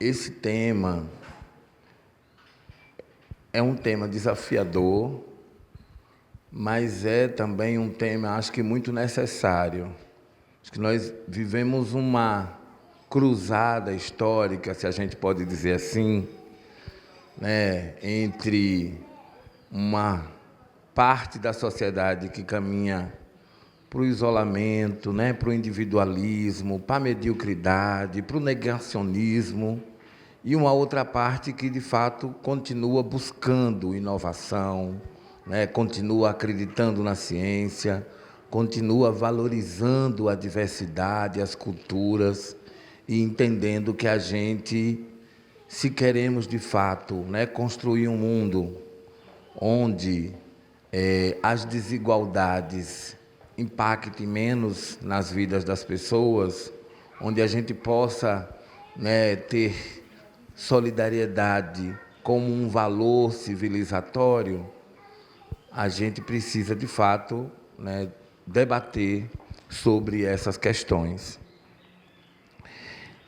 Esse tema é um tema desafiador, mas é também um tema, acho que muito necessário. Acho que nós vivemos uma cruzada histórica, se a gente pode dizer assim, né, entre uma parte da sociedade que caminha para o isolamento, né, para o individualismo, para a mediocridade, para o negacionismo, e uma outra parte que, de fato, continua buscando inovação, né, continua acreditando na ciência, continua valorizando a diversidade, as culturas, e entendendo que a gente, se queremos, de fato, né, construir um mundo onde as desigualdades impactem menos nas vidas das pessoas, onde a gente possa, né, ter solidariedade como um valor civilizatório, a gente precisa, de fato, né, debater sobre essas questões.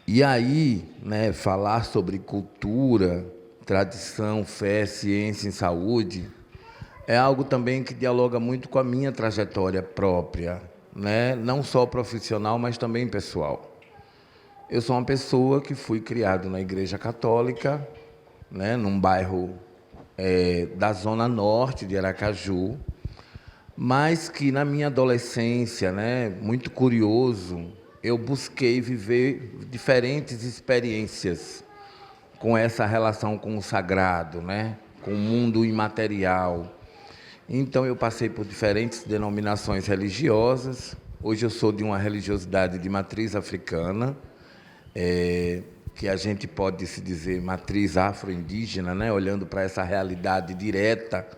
E aí, né, falar sobre cultura, tradição, fé, ciência e saúde é algo também que dialoga muito com a minha trajetória própria, né? Não só profissional, mas também pessoal. Eu sou uma pessoa que fui criado na Igreja Católica, né, num bairro da Zona Norte de Aracaju, mas que na minha adolescência, né, muito curioso, eu busquei viver diferentes experiências com essa relação com o sagrado, né, com o mundo imaterial. Então, eu passei por diferentes denominações religiosas. Hoje eu sou de uma religiosidade de matriz africana, que a gente pode se dizer matriz afro-indígena, né, olhando para essa realidade direta,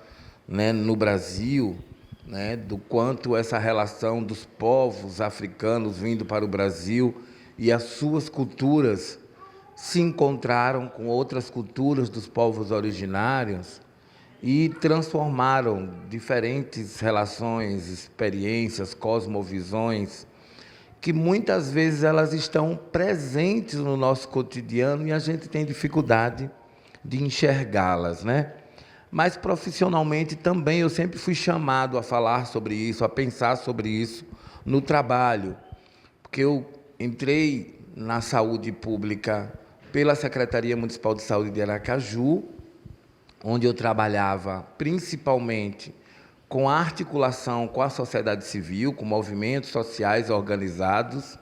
né, no Brasil, né, do quanto essa relação dos povos africanos vindo para o Brasil e as suas culturas se encontraram com outras culturas dos povos originários e transformaram diferentes relações, experiências, cosmovisões, que muitas vezes elas estão presentes no nosso cotidiano e a gente tem dificuldade de enxergá-las, né? Mas profissionalmente também eu sempre fui chamado a falar sobre isso, a pensar sobre isso no trabalho, porque eu entrei na saúde pública pela Secretaria Municipal de Saúde de Aracaju, onde eu trabalhava principalmente com a articulação com a sociedade civil, com movimentos sociais organizados,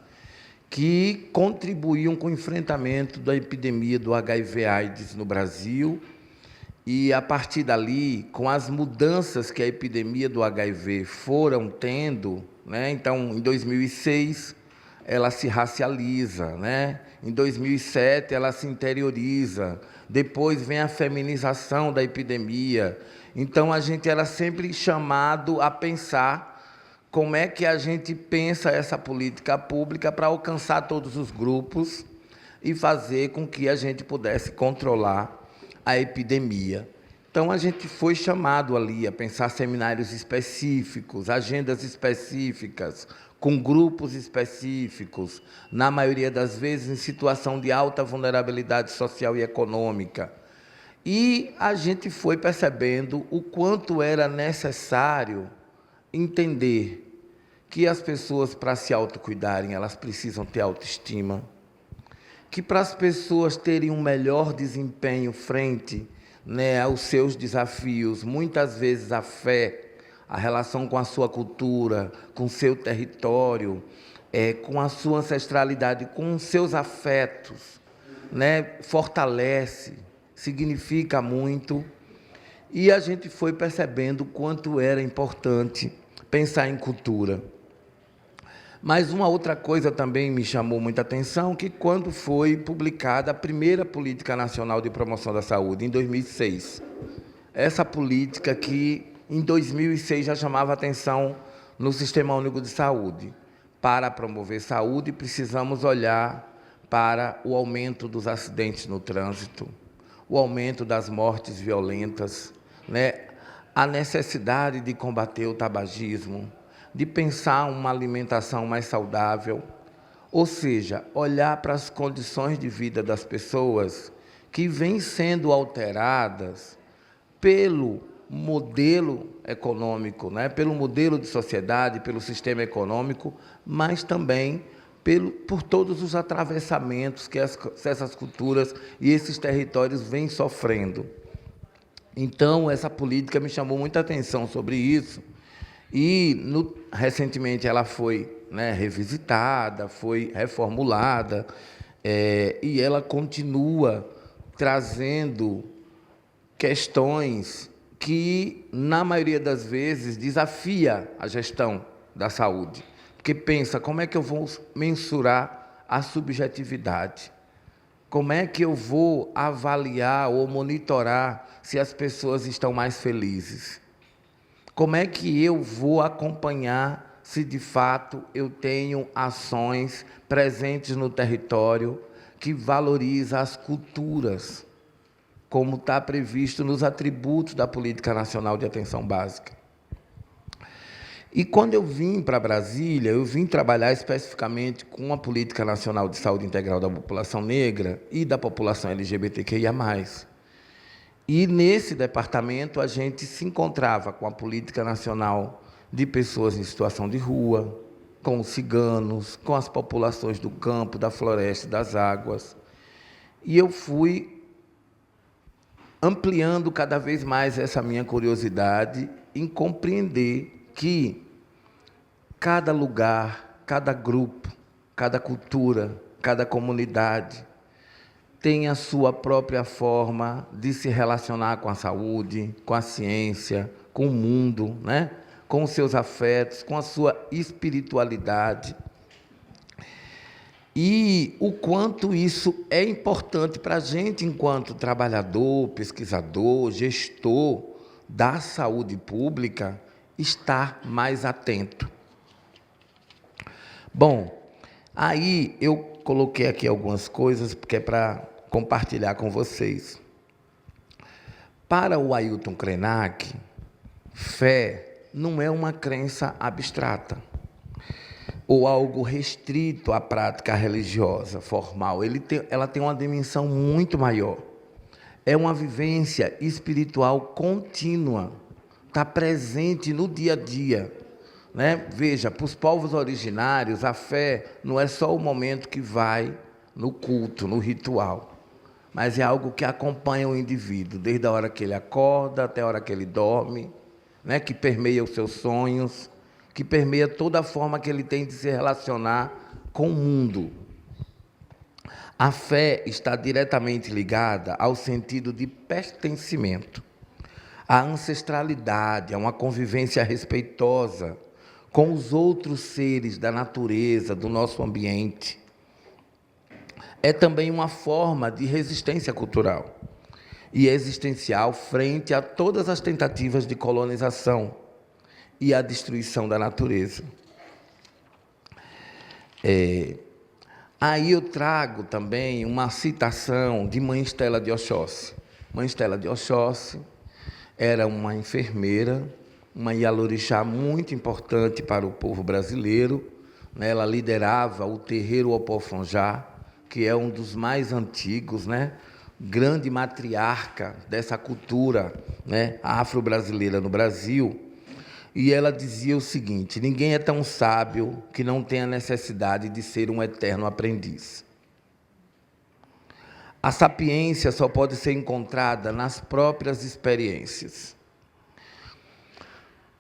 que contribuíam com o enfrentamento da epidemia do HIV/AIDS no Brasil, e, a partir dali, com as mudanças que a epidemia do HIV foram tendo, né? Então, em 2006, ela se racializa, né? Em 2007, ela se interioriza. Depois vem a feminização da epidemia. Então, a gente era sempre chamado a pensar como é que a gente pensa essa política pública para alcançar todos os grupos e fazer com que a gente pudesse controlar a epidemia. Então, a gente foi chamado ali a pensar seminários específicos, agendas específicas, com grupos específicos, na maioria das vezes em situação de alta vulnerabilidade social e econômica. E a gente foi percebendo o quanto era necessário entender que as pessoas, para se autocuidarem, elas precisam ter autoestima, que para as pessoas terem um melhor desempenho frente, né, aos seus desafios, muitas vezes a fé, a relação com a sua cultura, com o seu território, com a sua ancestralidade, com os seus afetos, né, fortalece, significa muito. E a gente foi percebendo o quanto era importante pensar em cultura. Mas uma outra coisa também me chamou muita atenção, que quando foi publicada a primeira Política Nacional de Promoção da Saúde, em 2006, essa política que em 2006 já chamava atenção no Sistema Único de Saúde. Para promover saúde, precisamos olhar para o aumento dos acidentes no trânsito, o aumento das mortes violentas, né? A necessidade de combater o tabagismo, de pensar uma alimentação mais saudável, Ou seja, olhar para as condições de vida das pessoas que vêm sendo alteradas pelo modelo econômico, né? Pelo modelo de sociedade, pelo sistema econômico, mas também por todos os atravessamentos que essas culturas e esses territórios vêm sofrendo. Então, essa política me chamou muita atenção sobre isso, e recentemente ela foi, né, revisitada, foi reformulada, e ela continua trazendo questões que, na maioria das vezes, desafia a gestão da saúde. Porque pensa, como é que eu vou mensurar a subjetividade? Como é que eu vou avaliar ou monitorar se as pessoas estão mais felizes? Como é que eu vou acompanhar se, de fato, eu tenho ações presentes no território que valorizam as culturas, como está previsto nos atributos da Política Nacional de Atenção Básica? E quando eu vim para Brasília, eu vim trabalhar especificamente com a Política Nacional de Saúde Integral da População Negra e da população LGBTQIA+. E, nesse departamento, a gente se encontrava com a Política Nacional de Pessoas em Situação de Rua, com os ciganos, com as populações do campo, da floresta e das águas. E eu fui ampliando cada vez mais essa minha curiosidade em compreender que cada lugar, cada grupo, cada cultura, cada comunidade tem a sua própria forma de se relacionar com a saúde, com a ciência, com o mundo, né? Com os seus afetos, com a sua espiritualidade. E o quanto isso é importante para a gente, enquanto trabalhador, pesquisador, gestor da saúde pública, estar mais atento. Bom, aí eu coloquei aqui algumas coisas, porque é para compartilhar com vocês. Para o Ailton Krenak, fé não é uma crença abstrata ou algo restrito à prática religiosa formal. Ela tem uma dimensão muito maior. É uma vivência espiritual contínua, está presente no dia a dia, né? Veja, para os povos originários, a fé não é só o momento que vai no culto, no ritual, mas é algo que acompanha o indivíduo, desde a hora que ele acorda até a hora que ele dorme, né? Que permeia os seus sonhos, que permeia toda a forma que ele tem de se relacionar com o mundo. A fé está diretamente ligada ao sentido de pertencimento, à ancestralidade, a uma convivência respeitosa com os outros seres da natureza, do nosso ambiente. É também uma forma de resistência cultural e existencial frente a todas as tentativas de colonização e a destruição da natureza. Aí eu trago também uma citação de Mãe Estela de Oxóssi. Mãe Estela de Oxóssi era uma enfermeira, uma Ialorixá muito importante para o povo brasileiro, né? Ela liderava o terreiro Opofonjá, que é um dos mais antigos, né? Grande matriarca dessa cultura, né? Afro-brasileira no Brasil. E ela dizia o seguinte: ninguém é tão sábio que não tenha necessidade de ser um eterno aprendiz. A sapiência só pode ser encontrada nas próprias experiências.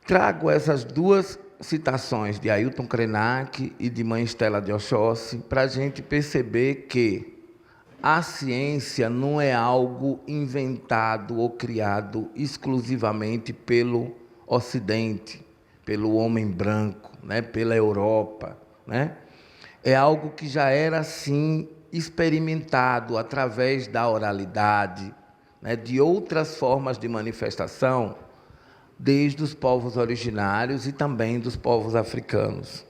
Trago essas duas citações de Ailton Krenak e de Mãe Estela de Oxóssi para a gente perceber que a ciência não é algo inventado ou criado exclusivamente pelo Ocidente, pelo homem branco, né, pela Europa, né? É algo que já era, assim, experimentado através da oralidade, né, de outras formas de manifestação, desde os povos originários e também dos povos africanos.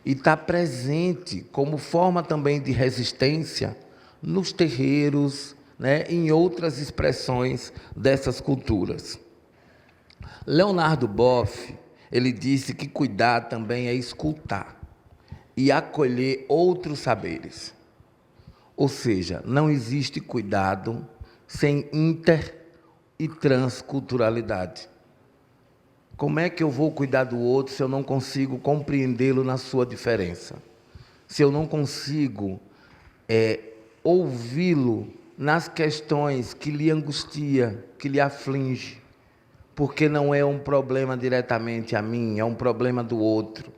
E está presente como forma também de resistência nos terreiros, né, em outras expressões dessas culturas. Leonardo Boff, ele disse que cuidar também é escutar. e acolher outros saberes. Ou seja, não existe cuidado sem inter e transculturalidade. Como é que eu vou cuidar do outro se eu não consigo compreendê-lo na sua diferença? Se eu não consigo ouvi-lo nas questões que lhe angustia, que lhe aflige, porque não é um problema diretamente a mim, é um problema do outro.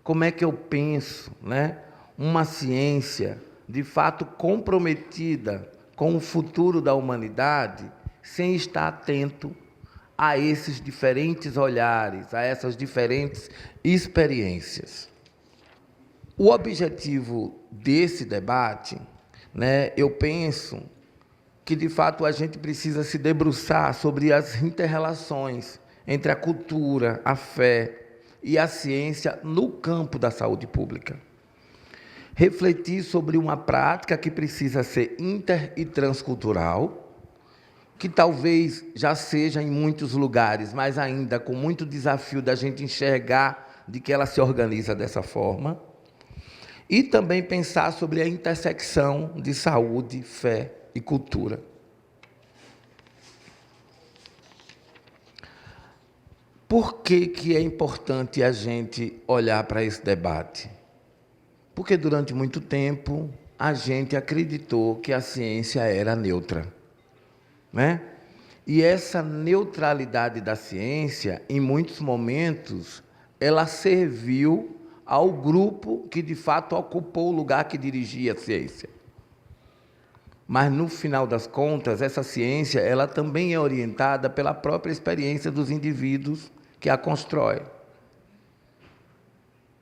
Como é que eu penso, né, uma ciência de fato comprometida com o futuro da humanidade, sem estar atento a esses diferentes olhares, a essas diferentes experiências? O objetivo desse debate, né, eu penso que, de fato, a gente precisa se debruçar sobre as inter-relações entre a cultura, a fé e a ciência no campo da saúde pública. Refletir sobre uma prática que precisa ser inter- e transcultural, que talvez já seja em muitos lugares, mas ainda com muito desafio da gente enxergar de que ela se organiza dessa forma, e também pensar sobre a intersecção de saúde, fé e cultura. Por que é importante a gente olhar para esse debate? Porque durante muito tempo a gente acreditou que a ciência era neutra, né? E essa neutralidade da ciência, em muitos momentos, ela serviu ao grupo que de fato ocupou o lugar que dirigia a ciência. Mas, no final das contas, essa ciência ela também é orientada pela própria experiência dos indivíduos que a constroem.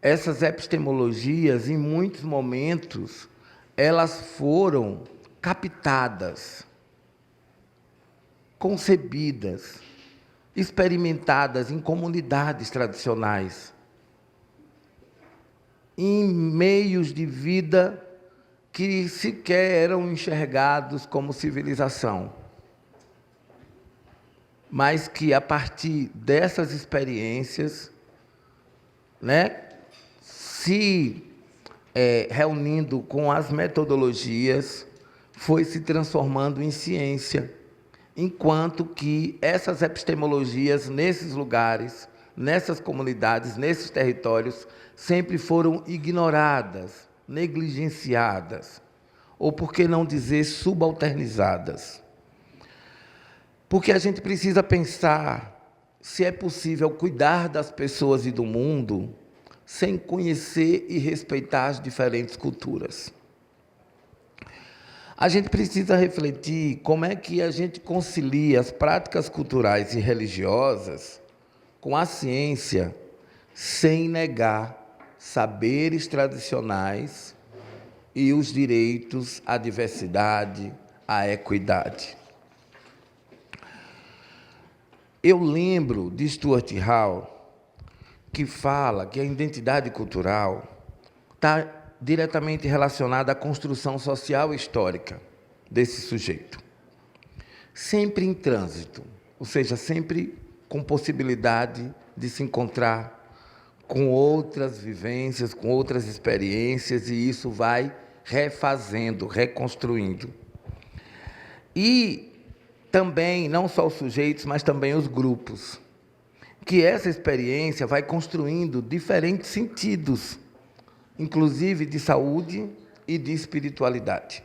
Essas epistemologias, em muitos momentos, elas foram captadas, concebidas, experimentadas em comunidades tradicionais, em meios de vida que sequer eram enxergados como civilização, mas que, a partir dessas experiências, né, se reunindo com as metodologias, foi se transformando em ciência, enquanto que essas epistemologias, nesses lugares, nessas comunidades, nesses territórios, sempre foram ignoradas, negligenciadas, ou, por que não dizer, subalternizadas. Porque a gente precisa pensar se é possível cuidar das pessoas e do mundo sem conhecer e respeitar as diferentes culturas. A gente precisa refletir como é que a gente concilia as práticas culturais e religiosas com a ciência, sem negar saberes tradicionais e os direitos à diversidade, à equidade. Eu lembro de Stuart Hall, que fala que a identidade cultural está diretamente relacionada à construção social e histórica desse sujeito. Sempre em trânsito, ou seja, sempre com possibilidade de se encontrar com outras vivências, com outras experiências, e isso vai refazendo, reconstruindo. E também, não só os sujeitos, mas também os grupos, que essa experiência vai construindo diferentes sentidos, inclusive de saúde e de espiritualidade.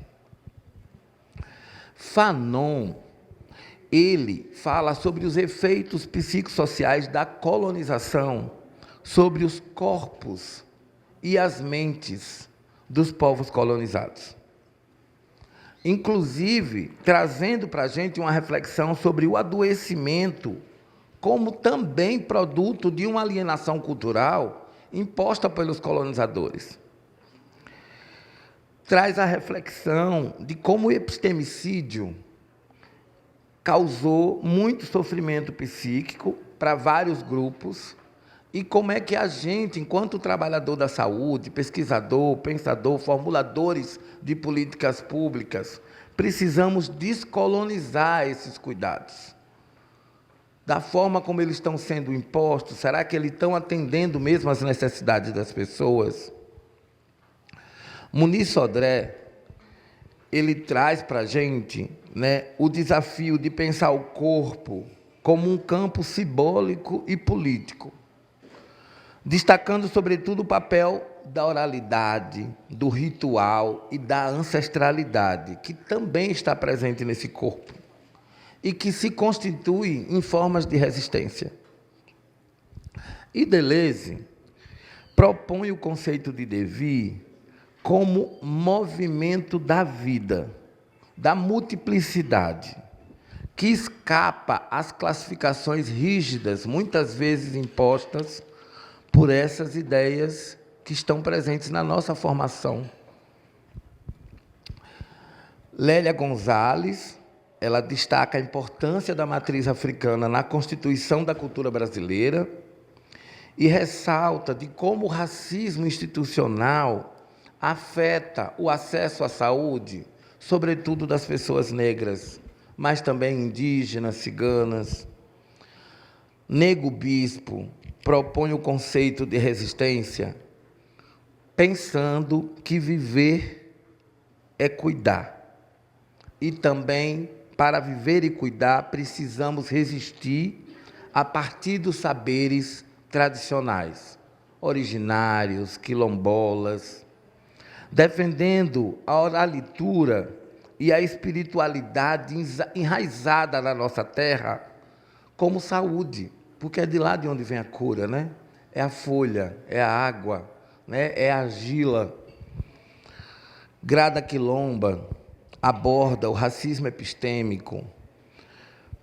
Fanon, ele fala sobre os efeitos psicossociais da colonização sobre os corpos e as mentes dos povos colonizados. Inclusive, trazendo para a gente uma reflexão sobre o adoecimento como também produto de uma alienação cultural imposta pelos colonizadores. Traz a reflexão de como o epistemicídio causou muito sofrimento psíquico para vários grupos e como é que a gente, enquanto trabalhador da saúde, pesquisador, pensador, formuladores de políticas públicas, precisamos descolonizar esses cuidados. Da forma como eles estão sendo impostos, será que eles estão atendendo mesmo às necessidades das pessoas? Muniz Sodré, ele traz para a gente, né, o desafio de pensar o corpo como um campo simbólico e político, destacando, sobretudo, o papel da oralidade, do ritual e da ancestralidade, que também está presente nesse corpo e que se constitui em formas de resistência. E Deleuze propõe o conceito de devir como movimento da vida, da multiplicidade, que escapa às classificações rígidas, muitas vezes impostas por essas ideias que estão presentes na nossa formação. Lélia Gonzalez, ela destaca a importância da matriz africana na constituição da cultura brasileira e ressalta de como o racismo institucional afeta o acesso à saúde, sobretudo das pessoas negras, mas também indígenas, ciganas. Nego Bispo propõe o conceito de resistência, pensando que viver é cuidar. E também, para viver e cuidar, precisamos resistir a partir dos saberes tradicionais, originários, quilombolas, defendendo a oralitura e a espiritualidade enraizada na nossa terra como saúde, porque é de lá de onde vem a cura, né? É a folha, é a água, né? É a argila. Grada Quilomba aborda o racismo epistêmico,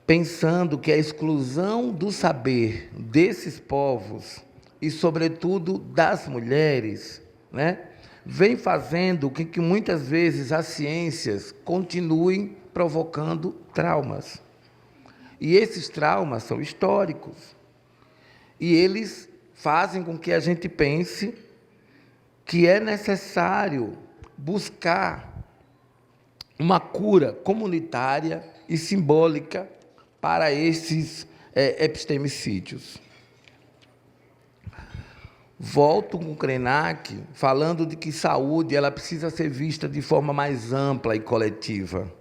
pensando que a exclusão do saber desses povos e, sobretudo, das mulheres, né, vem fazendo com que muitas vezes as ciências continuem provocando traumas. E esses traumas são históricos. E eles fazem com que a gente pense que é necessário buscar uma cura comunitária e simbólica para esses epistemicídios. Volto com o Krenak falando de que saúde ela precisa ser vista de forma mais ampla e coletiva,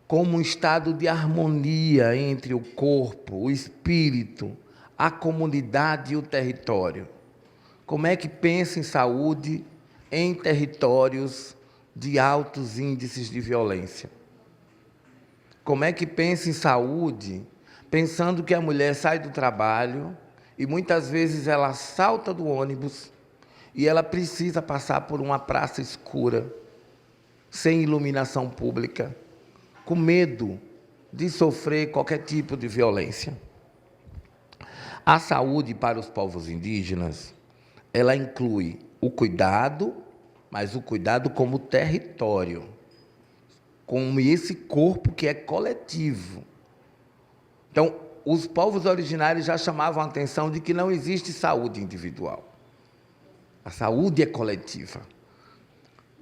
como um estado de harmonia entre o corpo, o espírito, a comunidade e o território. Como é que pensa em saúde em territórios de altos índices de violência? Como é que pensa em saúde, pensando que a mulher sai do trabalho e muitas vezes ela salta do ônibus e ela precisa passar por uma praça escura, sem iluminação pública, com medo de sofrer qualquer tipo de violência? A saúde para os povos indígenas, ela inclui o cuidado, mas o cuidado como território, como esse corpo que é coletivo. Então, os povos originários já chamavam a atenção de que não existe saúde individual. A saúde é coletiva.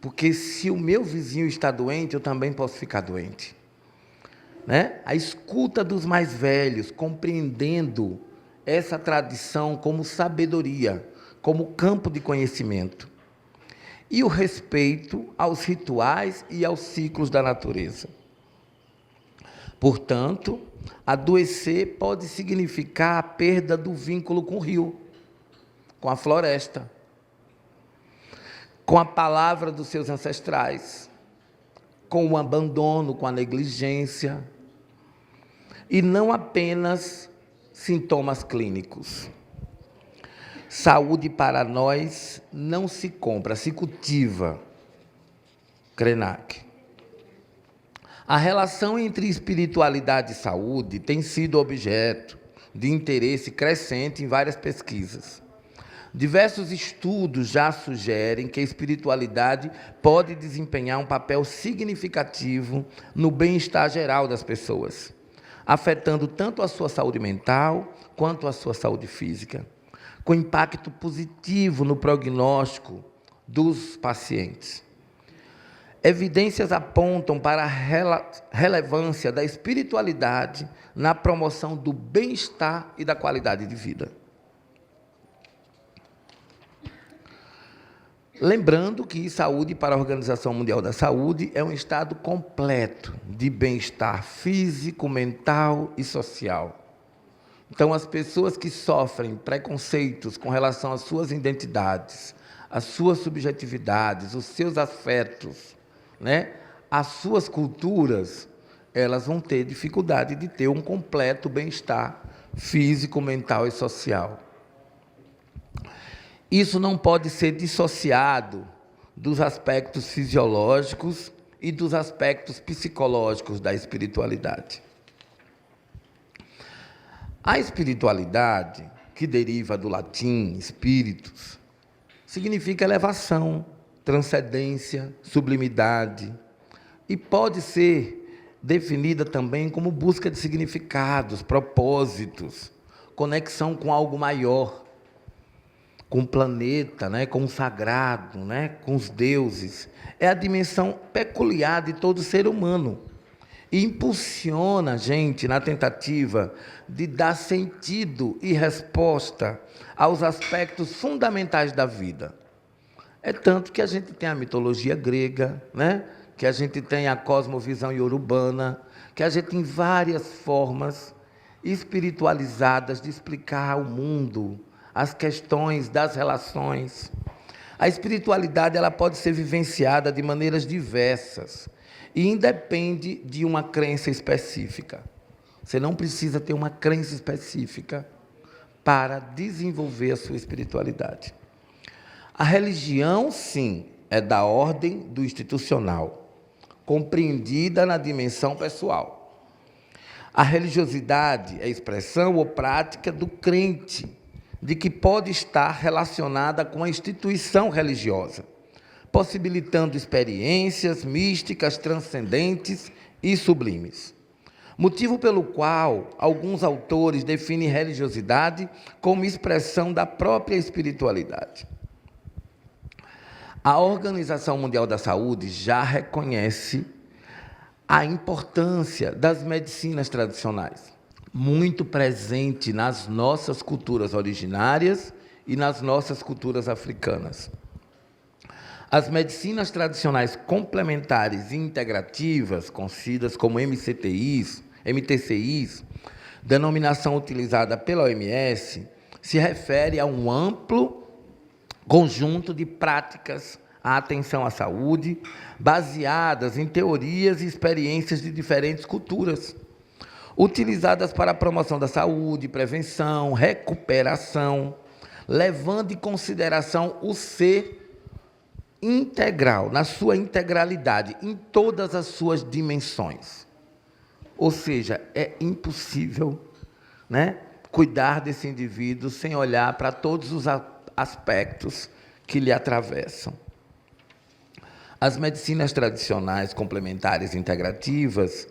Porque se o meu vizinho está doente, eu também posso ficar doente. Né? A escuta dos mais velhos, compreendendo essa tradição como sabedoria, como campo de conhecimento. E o respeito aos rituais e aos ciclos da natureza. Portanto, adoecer pode significar a perda do vínculo com o rio, com a floresta, com a palavra dos seus ancestrais, com o abandono, com a negligência, e não apenas sintomas clínicos. Saúde para nós não se compra, se cultiva. Krenak. A relação entre espiritualidade e saúde tem sido objeto de interesse crescente em várias pesquisas. Diversos estudos já sugerem que a espiritualidade pode desempenhar um papel significativo no bem-estar geral das pessoas, afetando tanto a sua saúde mental quanto a sua saúde física, com impacto positivo no prognóstico dos pacientes. Evidências apontam para a relevância da espiritualidade na promoção do bem-estar e da qualidade de vida. Lembrando que saúde para a Organização Mundial da Saúde é um estado completo de bem-estar físico, mental e social. Então, as pessoas que sofrem preconceitos com relação às suas identidades, às suas subjetividades, os seus afetos, né, as suas culturas, elas vão ter dificuldade de ter um completo bem-estar físico, mental e social. Isso não pode ser dissociado dos aspectos fisiológicos e dos aspectos psicológicos da espiritualidade. A espiritualidade, que deriva do latim spiritus, significa elevação, transcendência, sublimidade, e pode ser definida também como busca de significados, propósitos, conexão com algo maior, com o planeta, né, com o sagrado, né, com os deuses. É a dimensão peculiar de todo ser humano e impulsiona a gente na tentativa de dar sentido e resposta aos aspectos fundamentais da vida. É tanto que a gente tem a mitologia grega, né, que a gente tem a cosmovisão iorubana, que a gente tem várias formas espiritualizadas de explicar o mundo, as questões das relações. A espiritualidade ela pode ser vivenciada de maneiras diversas e independe de uma crença específica. Você não precisa ter uma crença específica para desenvolver a sua espiritualidade. A religião, sim, é da ordem do institucional, compreendida na dimensão pessoal. A religiosidade é expressão ou prática do crente, de que pode estar relacionada com a instituição religiosa, possibilitando experiências místicas, transcendentes e sublimes. Motivo pelo qual alguns autores definem religiosidade como expressão da própria espiritualidade. A Organização Mundial da Saúde já reconhece a importância das medicinas tradicionais, muito presente nas nossas culturas originárias e nas nossas culturas africanas. As medicinas tradicionais complementares e integrativas, conhecidas como MTCIs, denominação utilizada pela OMS, se refere a um amplo conjunto de práticas à atenção à saúde, baseadas em teorias e experiências de diferentes culturas, utilizadas para a promoção da saúde, prevenção, recuperação, levando em consideração o ser integral, na sua integralidade, em todas as suas dimensões. Ou seja, é impossível, né, cuidar desse indivíduo sem olhar para todos os aspectos que lhe atravessam. As medicinas tradicionais complementares integrativas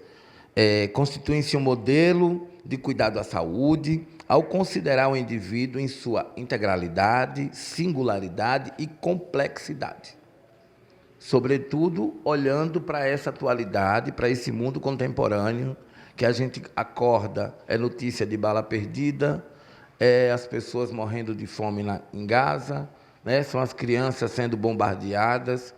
constituem-se um modelo de cuidado à saúde ao considerar o indivíduo em sua integralidade, singularidade e complexidade. Sobretudo, olhando para essa atualidade, para esse mundo contemporâneo, que a gente acorda, é notícia de bala perdida, as pessoas morrendo de fome em Gaza, né, são as crianças sendo bombardeadas.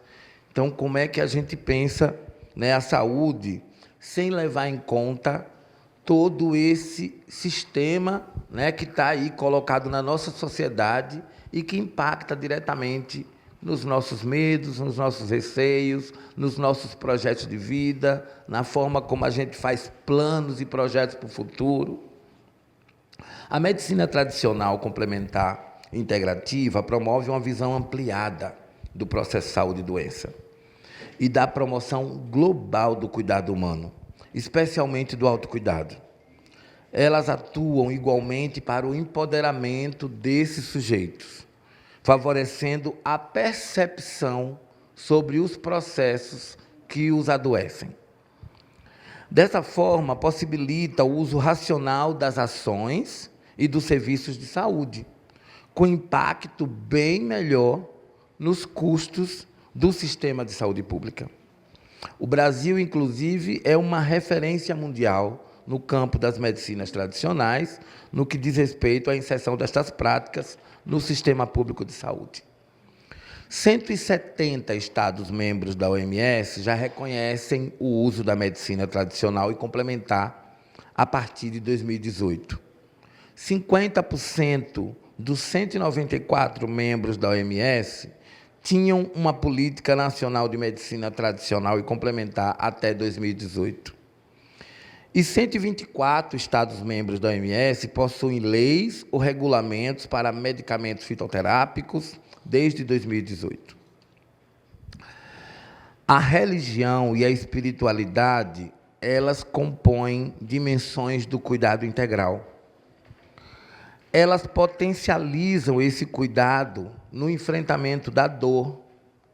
Então, como é que a gente pensa, né, a saúde sem levar em conta todo esse sistema, né, que está aí colocado na nossa sociedade e que impacta diretamente nos nossos medos, nos nossos receios, nos nossos projetos de vida, na forma como a gente faz planos e projetos para o futuro. A medicina tradicional complementar integrativa promove uma visão ampliada do processo de saúde e doença e da promoção global do cuidado humano, especialmente do autocuidado. Elas atuam igualmente para o empoderamento desses sujeitos, favorecendo a percepção sobre os processos que os adoecem. Dessa forma, possibilita o uso racional das ações e dos serviços de saúde, com impacto bem melhor nos custos do sistema de saúde pública. O Brasil, inclusive, é uma referência mundial no campo das medicinas tradicionais, no que diz respeito à inserção destas práticas no sistema público de saúde. 170 Estados-membros da OMS já reconhecem o uso da medicina tradicional e complementar a partir de 2018. 50% dos 194 membros da OMS tinham uma política nacional de medicina tradicional e complementar até 2018. E 124 Estados-membros da OMS possuem leis ou regulamentos para medicamentos fitoterápicos desde 2018. A religião e a espiritualidade, elas compõem dimensões do cuidado integral. Elas potencializam esse cuidado no enfrentamento da dor,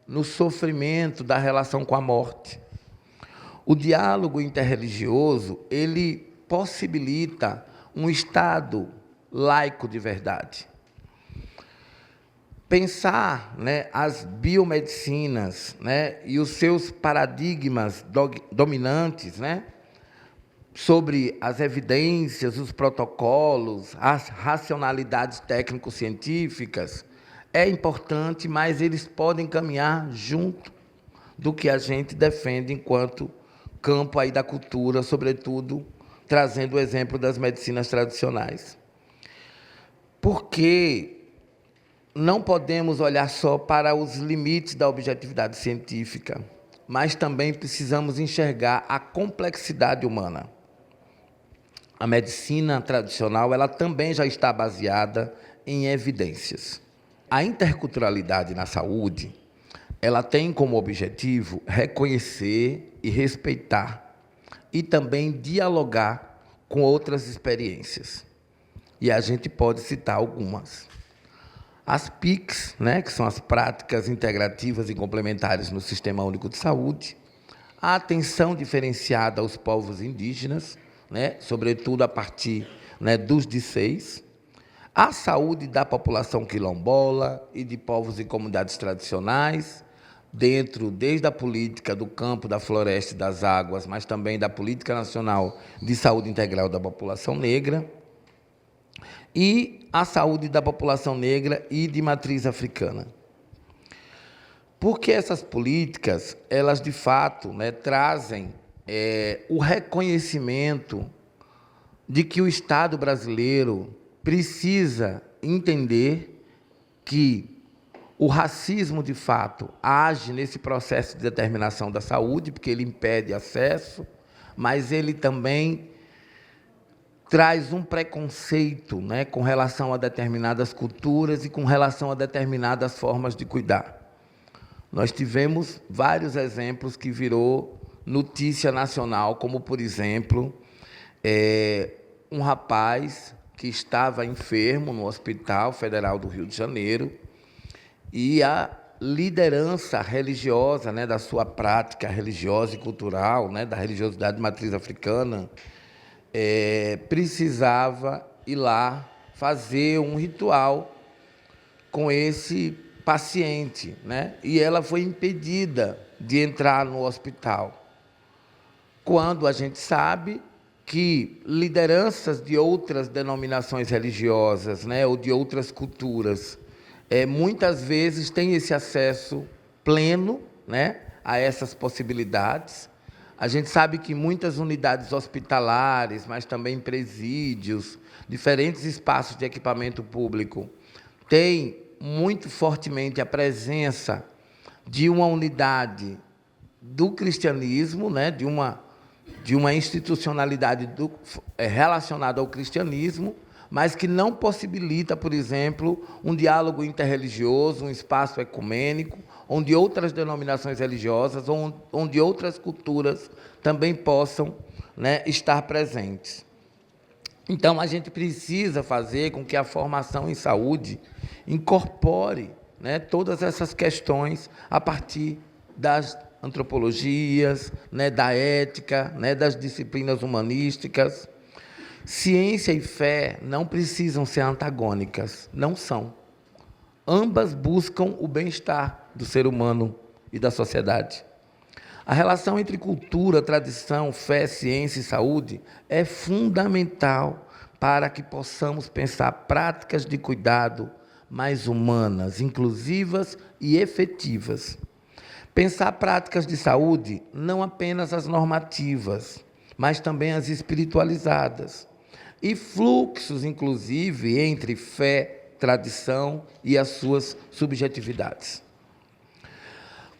no sofrimento da relação com a morte. O diálogo interreligioso, ele possibilita um estado laico de verdade. Pensar, as biomedicinas, e os seus paradigmas dominantes, sobre as evidências, os protocolos, as racionalidades técnico-científicas, é importante, mas eles podem caminhar junto do que a gente defende enquanto campo aí da cultura, sobretudo trazendo o exemplo das medicinas tradicionais. Porque não podemos olhar só para os limites da objetividade científica, mas também precisamos enxergar a complexidade humana. A medicina tradicional, ela também já está baseada em evidências. A interculturalidade na saúde, ela tem como objetivo reconhecer e respeitar e também dialogar com outras experiências. E a gente pode citar algumas. As PICs, que são as práticas integrativas e complementares no Sistema Único de Saúde, a atenção diferenciada aos povos indígenas, sobretudo a partir dos DICEIs, a saúde da população quilombola e de povos e comunidades tradicionais, desde a política do campo, da floresta e das águas, mas também da Política Nacional de Saúde Integral da População Negra, e a saúde da população negra e de matriz africana. Porque essas políticas, elas, de fato, trazem o reconhecimento de que o Estado brasileiro precisa entender que o racismo, de fato, age nesse processo de determinação da saúde, porque ele impede acesso, mas ele também traz um preconceito, com relação a determinadas culturas e com relação a determinadas formas de cuidar. Nós tivemos vários exemplos que virou notícia nacional, como, por exemplo, um rapaz que estava enfermo no Hospital Federal do Rio de Janeiro e a liderança religiosa, da sua prática religiosa e cultural, da religiosidade de matriz africana, precisava ir lá fazer um ritual com esse paciente, e ela foi impedida de entrar no hospital. Quando a gente sabe que lideranças de outras denominações religiosas, ou de outras culturas, muitas vezes têm esse acesso pleno, a essas possibilidades. A gente sabe que muitas unidades hospitalares, mas também presídios, diferentes espaços de equipamento público, têm muito fortemente a presença de uma unidade do cristianismo, de uma institucionalidade relacionada ao cristianismo, mas que não possibilita, por exemplo, um diálogo interreligioso, um espaço ecumênico, onde outras denominações religiosas, onde outras culturas também possam estar presentes. Então, a gente precisa fazer com que a formação em saúde incorpore todas essas questões a partir das antropologias, da ética, das disciplinas humanísticas. Ciência e fé não precisam ser antagônicas, não são. Ambas buscam o bem-estar do ser humano e da sociedade. A relação entre cultura, tradição, fé, ciência e saúde é fundamental para que possamos pensar práticas de cuidado mais humanas, inclusivas e efetivas. Pensar práticas de saúde não apenas as normativas, mas também as espiritualizadas. E fluxos, inclusive, entre fé, tradição e as suas subjetividades.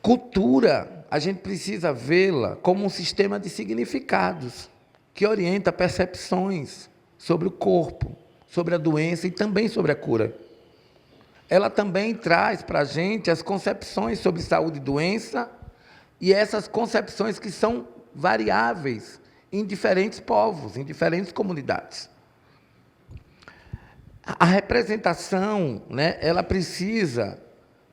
Cultura, a gente precisa vê-la como um sistema de significados que orienta percepções sobre o corpo, sobre a doença e também sobre a cura. Ela também traz para a gente as concepções sobre saúde e doença, e essas concepções que são variáveis em diferentes povos, em diferentes comunidades. A representação, né, ela precisa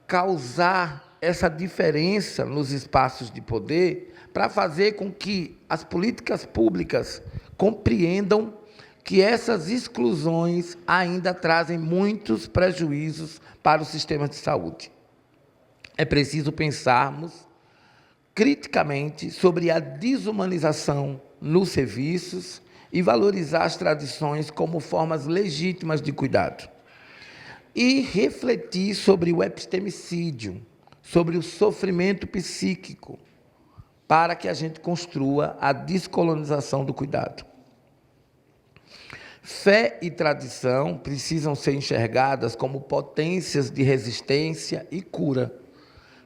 causar essa diferença nos espaços de poder para fazer com que as políticas públicas compreendam que essas exclusões ainda trazem muitos prejuízos para o sistema de saúde. É preciso pensarmos criticamente sobre a desumanização nos serviços e valorizar as tradições como formas legítimas de cuidado. E refletir sobre o epistemicídio, sobre o sofrimento psíquico, para que a gente construa a descolonização do cuidado. Fé e tradição precisam ser enxergadas como potências de resistência e cura,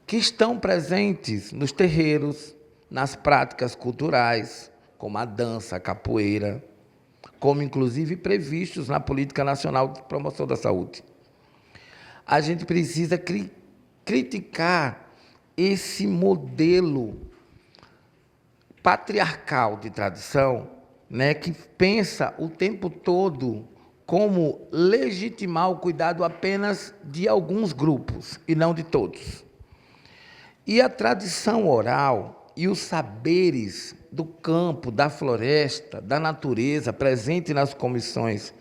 que estão presentes nos terreiros, nas práticas culturais, como a dança, a capoeira, como inclusive previstos na Política Nacional de Promoção da Saúde. A gente precisa criticar esse modelo patriarcal de tradição, né, que pensa o tempo todo como legitimar o cuidado apenas de alguns grupos e não de todos. E a tradição oral e os saberes do campo, da floresta, da natureza, presente nas comissões,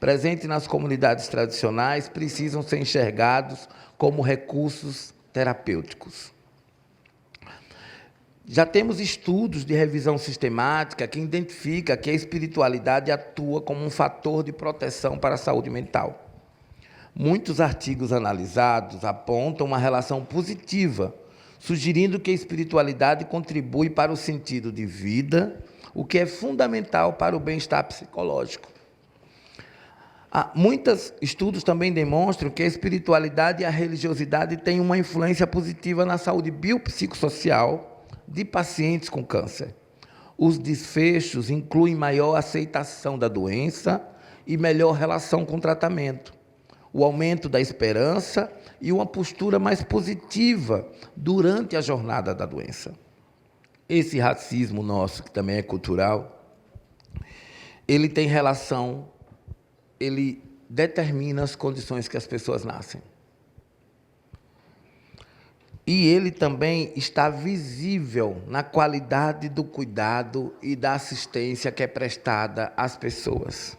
presente nas comunidades tradicionais, precisam ser enxergados como recursos terapêuticos. Já temos estudos de revisão sistemática que identificam que a espiritualidade atua como um fator de proteção para a saúde mental. Muitos artigos analisados apontam uma relação positiva, sugerindo que a espiritualidade contribui para o sentido de vida, o que é fundamental para o bem-estar psicológico. Muitos estudos também demonstram que a espiritualidade e a religiosidade têm uma influência positiva na saúde biopsicossocial de pacientes com câncer. Os desfechos incluem maior aceitação da doença e melhor relação com o tratamento, o aumento da esperança e uma postura mais positiva durante a jornada da doença. Esse racismo nosso, que também é cultural, ele tem relação, ele determina as condições que as pessoas nascem. E ele também está visível na qualidade do cuidado e da assistência que é prestada às pessoas.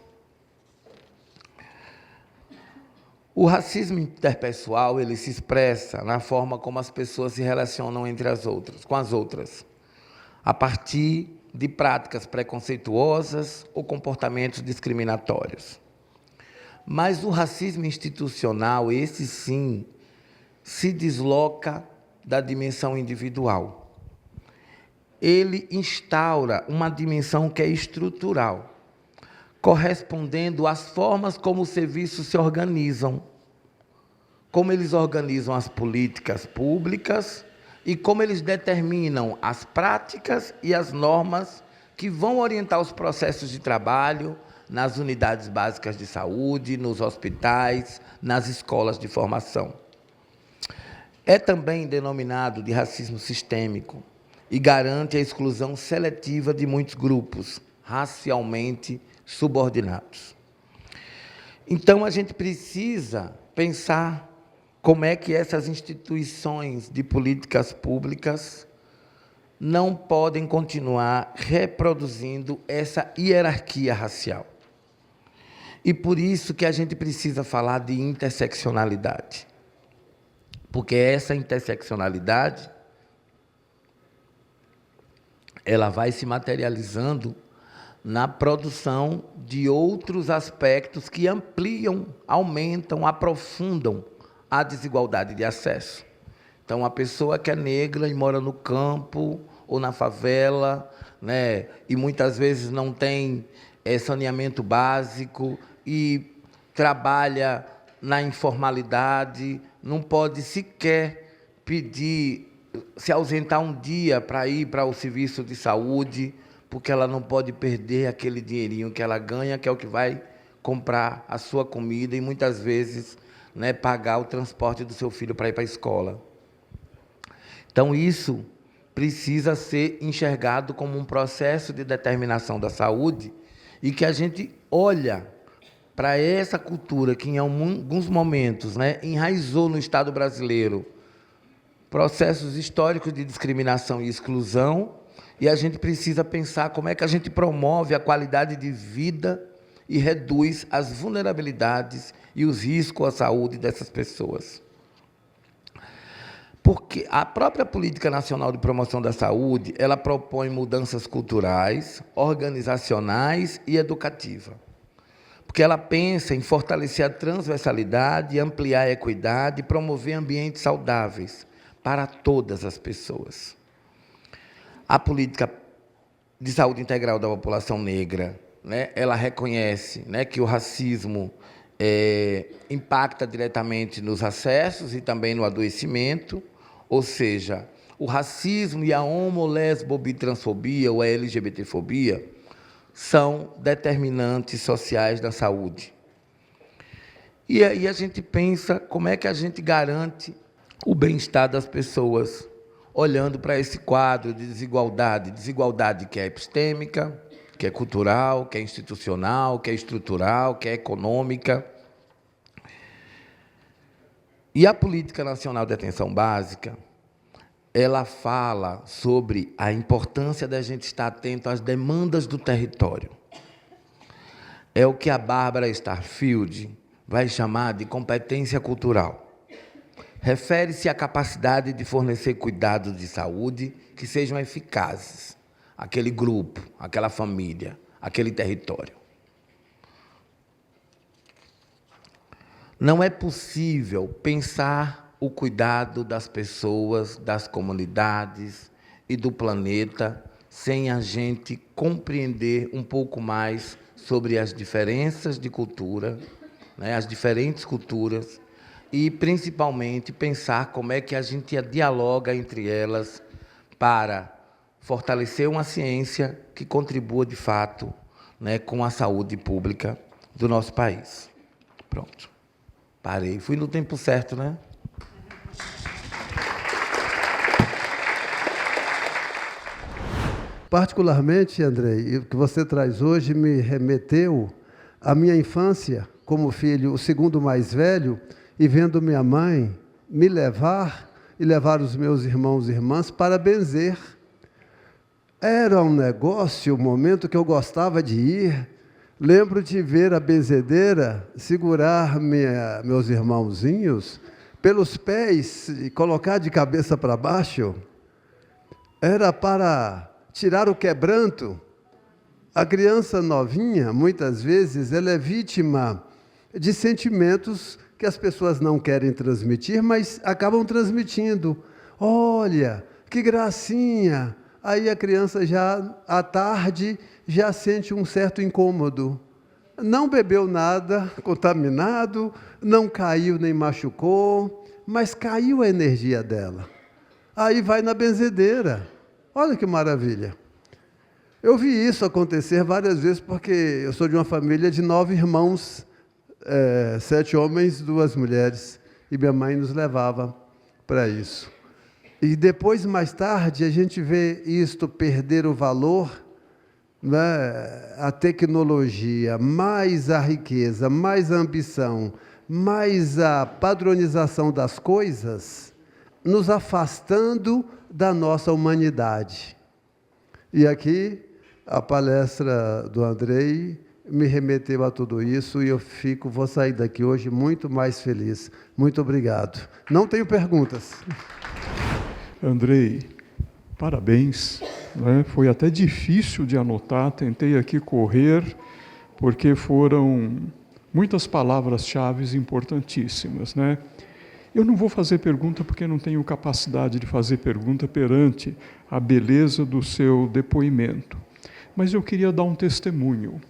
O racismo interpessoal, ele se expressa na forma como as pessoas se relacionam entre as outras, com as outras, a partir de práticas preconceituosas ou comportamentos discriminatórios. Mas o racismo institucional, esse sim, se desloca da dimensão individual. Ele instaura uma dimensão que é estrutural, correspondendo às formas como os serviços se organizam, como eles organizam as políticas públicas e como eles determinam as práticas e as normas que vão orientar os processos de trabalho nas unidades básicas de saúde, nos hospitais, nas escolas de formação. É também denominado de racismo sistêmico e garante a exclusão seletiva de muitos grupos racialmente subordinados. Então, a gente precisa pensar como é que essas instituições de políticas públicas não podem continuar reproduzindo essa hierarquia racial. E por isso que a gente precisa falar de interseccionalidade. Porque essa interseccionalidade, ela vai se materializando na produção de outros aspectos que ampliam, aumentam, aprofundam a desigualdade de acesso. Então, a pessoa que é negra e mora no campo ou na favela, né, e muitas vezes não tem saneamento básico e trabalha na informalidade, não pode sequer pedir, se ausentar um dia para ir para o serviço de saúde, porque ela não pode perder aquele dinheirinho que ela ganha, que é o que vai comprar a sua comida e, muitas vezes, né, pagar o transporte do seu filho para ir para a escola. Então, isso precisa ser enxergado como um processo de determinação da saúde e que a gente olha para essa cultura que, em alguns momentos, né, enraizou no Estado brasileiro processos históricos de discriminação e exclusão, e a gente precisa pensar como é que a gente promove a qualidade de vida e reduz as vulnerabilidades e os riscos à saúde dessas pessoas. Porque a própria Política Nacional de Promoção da Saúde, ela propõe mudanças culturais, organizacionais e educativas. Porque ela pensa em fortalecer a transversalidade, ampliar a equidade e promover ambientes saudáveis para todas as pessoas. A política de saúde integral da população negra, né, ela reconhece, né, que o racismo impacta diretamente nos acessos e também no adoecimento, ou seja, o racismo e a homo, lesbo, bitransfobia ou a LGBTfobia são determinantes sociais da saúde. E aí a gente pensa como é que a gente garante o bem-estar das pessoas, olhando para esse quadro de desigualdade que é epistêmica, que é cultural, que é institucional, que é estrutural, que é econômica. E a Política Nacional de Atenção Básica, ela fala sobre a importância da gente estar atento às demandas do território. É o que a Bárbara Starfield vai chamar de competência cultural. Refere-se à capacidade de fornecer cuidados de saúde que sejam eficazes àquele grupo, àquela família, àquele território. Não é possível pensar o cuidado das pessoas, das comunidades e do planeta sem a gente compreender um pouco mais sobre as diferenças de cultura, né, as diferentes culturas, e, principalmente, pensar como é que a gente dialoga entre elas para fortalecer uma ciência que contribua, de fato, né, com a saúde pública do nosso país. Pronto. Parei. Fui no tempo certo, né? Particularmente, Andrei, o que você traz hoje me remeteu à minha infância como filho, o segundo mais velho, e vendo minha mãe me levar e levar os meus irmãos e irmãs para benzer. Era um negócio, um momento que eu gostava de ir. Lembro de ver a benzedeira segurar meus irmãozinhos pelos pés e colocar de cabeça para baixo. Era para tirar o quebranto. A criança novinha, muitas vezes, ela é vítima de sentimentos que as pessoas não querem transmitir, mas acabam transmitindo. Olha, que gracinha! Aí a criança já, à tarde, já sente um certo incômodo. Não bebeu nada contaminado, não caiu nem machucou, mas caiu a energia dela. Aí vai na benzedeira. Olha que maravilha. Eu vi isso acontecer várias vezes, porque eu sou de uma família de 9 irmãos, 7 homens, 2 mulheres, e minha mãe nos levava para isso. E depois, mais tarde, a gente vê isto perder o valor, né? A tecnologia, mais a riqueza, mais a ambição, mais a padronização das coisas, nos afastando da nossa humanidade. E aqui, a palestra do Andrei me remeteu a tudo isso, e eu vou sair daqui hoje muito mais feliz. Muito obrigado. Não tenho perguntas. Andrei, parabéns. né? Foi até difícil de anotar, tentei aqui correr, porque foram muitas palavras-chave importantíssimas, né? Eu não vou fazer pergunta porque não tenho capacidade de fazer pergunta perante a beleza do seu depoimento. Mas eu queria dar um testemunho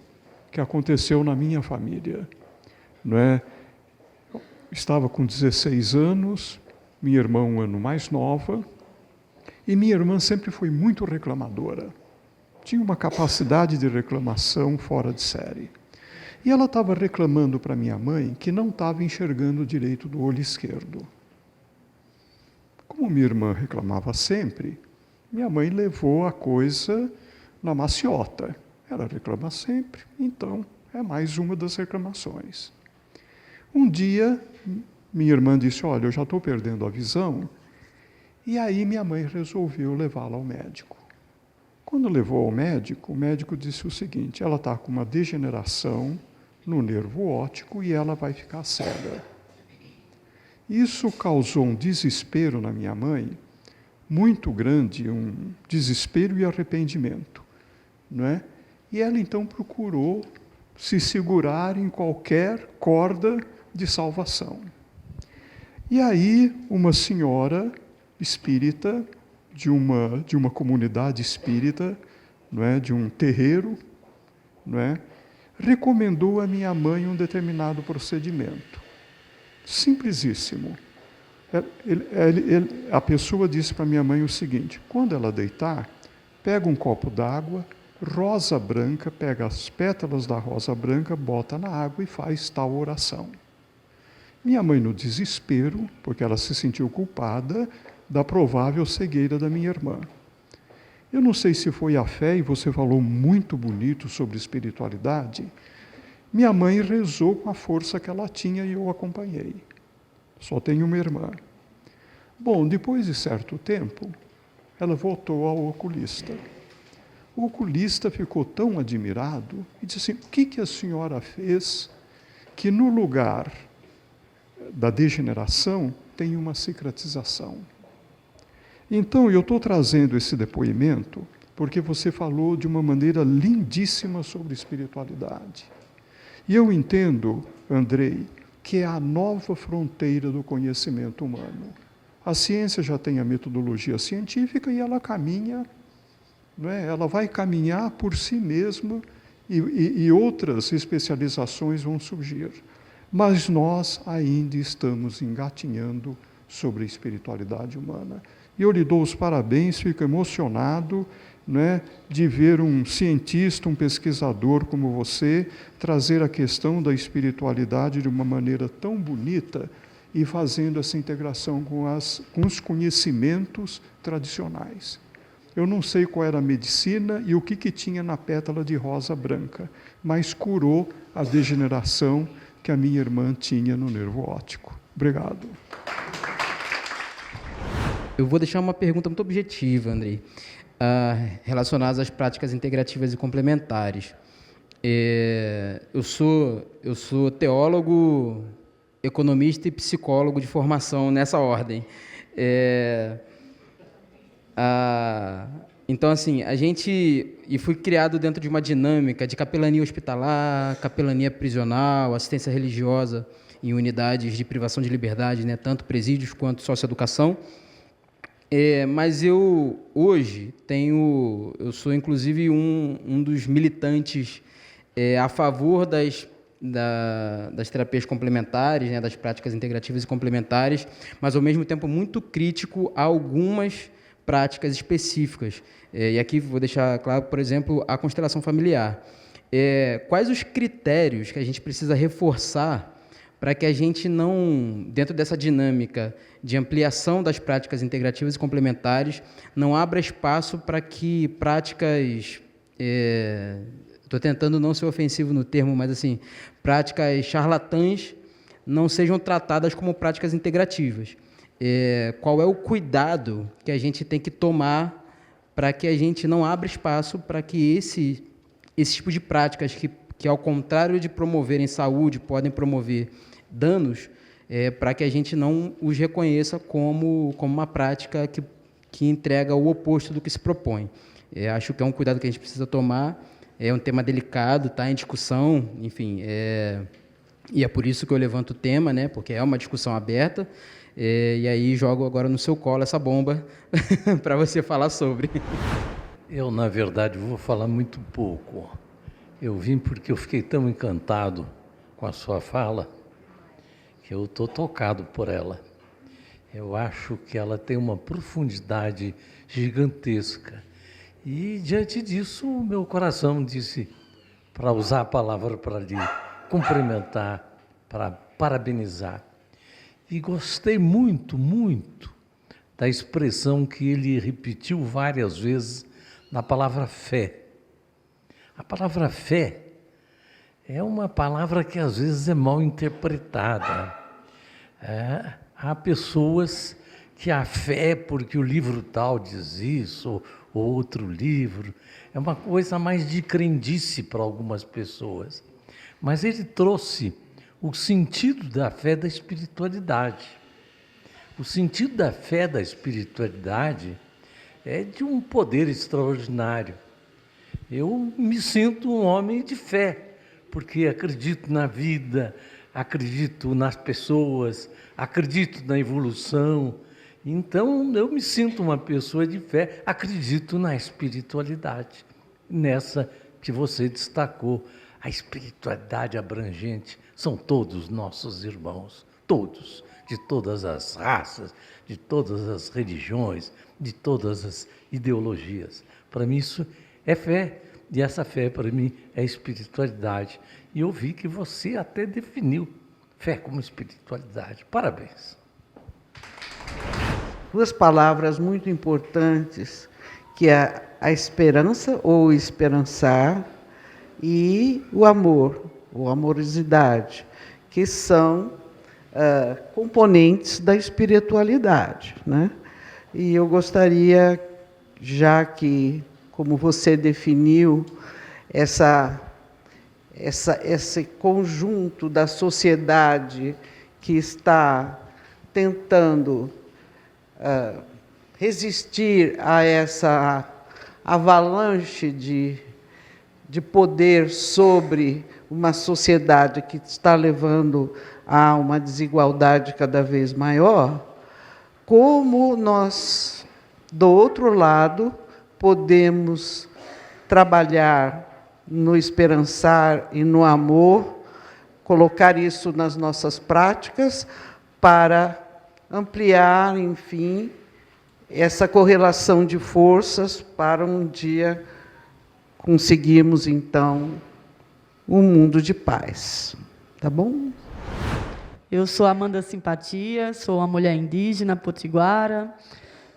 que aconteceu na minha família, não é? Estava com 16 anos, minha irmã um ano mais nova, e minha irmã sempre foi muito reclamadora. Tinha uma capacidade de reclamação fora de série. E ela estava reclamando para minha mãe que não estava enxergando direito do olho esquerdo. Como minha irmã reclamava sempre, minha mãe levou a coisa na maciota. Ela reclama sempre, então é mais uma das reclamações. Um dia, minha irmã disse, olha, eu já estou perdendo a visão, e aí minha mãe resolveu levá-la ao médico. Quando levou ao médico, o médico disse o seguinte, ela está com uma degeneração no nervo óptico e ela vai ficar cega. Isso causou um desespero na minha mãe, muito grande, um desespero e arrependimento, não é? E ela então procurou se segurar em qualquer corda de salvação. E aí uma senhora espírita de uma comunidade espírita, não é, de um terreiro, não é, recomendou a minha mãe um determinado procedimento. Simplesíssimo. A pessoa disse para minha mãe o seguinte, quando ela deitar, pega um copo d'água, rosa branca, pega as pétalas da rosa branca, bota na água e faz tal oração. Minha mãe, no desespero, porque ela se sentiu culpada da provável cegueira da minha irmã. Eu não sei se foi a fé, e você falou muito bonito sobre espiritualidade. Minha mãe rezou com a força que ela tinha e eu acompanhei. Só tenho uma irmã. Bom, depois de certo tempo, ela voltou ao oculista. O oculista ficou tão admirado e disse assim, o que a senhora fez que no lugar da degeneração tem uma cicatrização? Então, eu estou trazendo esse depoimento porque você falou de uma maneira lindíssima sobre espiritualidade. E eu entendo, Andrei, que é a nova fronteira do conhecimento humano. A ciência já tem a metodologia científica e ela caminha, não é? Ela vai caminhar por si mesma e outras especializações vão surgir. Mas nós ainda estamos engatinhando sobre a espiritualidade humana. E eu lhe dou os parabéns, fico emocionado, né, de ver um cientista, um pesquisador como você, trazer a questão da espiritualidade de uma maneira tão bonita e fazendo essa integração com os conhecimentos tradicionais. Eu não sei qual era a medicina e o que tinha na pétala de rosa branca, mas curou a degeneração que a minha irmã tinha no nervo óptico. Obrigado. Eu vou deixar uma pergunta muito objetiva, Andrei, relacionada às práticas integrativas e complementares. Eu sou teólogo, economista e psicólogo de formação nessa ordem. Então, assim, e fui criado dentro de uma dinâmica de capelania hospitalar, capelania prisional, assistência religiosa em unidades de privação de liberdade, né, tanto presídios quanto socioeducação. Mas eu, hoje, eu sou, inclusive, um dos militantes a favor das terapias complementares, né, das práticas integrativas e complementares, mas, ao mesmo tempo, muito crítico a algumas práticas específicas. E aqui vou deixar claro, por exemplo, a constelação familiar. Quais os critérios que a gente precisa reforçar para que a gente não, dentro dessa dinâmica de ampliação das práticas integrativas e complementares, não abra espaço para que práticas, estou tentando não ser ofensivo no termo, mas assim, práticas charlatãs não sejam tratadas como práticas integrativas. Qual é o cuidado que a gente tem que tomar para que a gente não abra espaço para que esse tipo de práticas que, ao contrário de promoverem saúde, podem promover danos, para que a gente não os reconheça como uma prática que entrega o oposto do que se propõe. Acho que é um cuidado que a gente precisa tomar. É um tema delicado, está em discussão, enfim, e é por isso que eu levanto o tema, né, porque é uma discussão aberta, e aí jogo agora no seu colo essa bomba para você falar sobre. Eu, na verdade, vou falar muito pouco. Eu vim porque eu fiquei tão encantado com a sua fala que eu estou tocado por ela. Eu acho que ela tem uma profundidade gigantesca. E, diante disso, o meu coração disse, para usar a palavra para lhe cumprimentar, para parabenizar. E gostei muito, muito da expressão que ele repetiu várias vezes na palavra fé. A palavra fé é uma palavra que às vezes é mal interpretada. Há pessoas que a fé, porque o livro tal diz isso, ou outro livro, é uma coisa mais de crendice para algumas pessoas. Mas ele trouxe o sentido da fé da espiritualidade. O sentido da fé da espiritualidade é de um poder extraordinário. Eu me sinto um homem de fé, porque acredito na vida, acredito nas pessoas, acredito na evolução. Então, eu me sinto uma pessoa de fé, acredito na espiritualidade, nessa que você destacou. A espiritualidade abrangente são todos nossos irmãos, todos, de todas as raças, de todas as religiões, de todas as ideologias. Para mim isso é fé, e essa fé para mim é espiritualidade. E eu vi que você até definiu fé como espiritualidade. Parabéns. Duas palavras muito importantes, que é a esperança ou esperançar e o amor, ou amorosidade, que são componentes da espiritualidade, né? E eu gostaria, já que, como você definiu, esse conjunto da sociedade que está tentando resistir a essa avalanche de poder sobre uma sociedade que está levando a uma desigualdade cada vez maior, como nós, do outro lado, podemos trabalhar no esperançar e no amor, colocar isso nas nossas práticas para ampliar, enfim, essa correlação de forças para um dia conseguirmos, então, um mundo de paz. Tá bom? Eu sou Amanda Simpatia, sou uma mulher indígena, potiguara,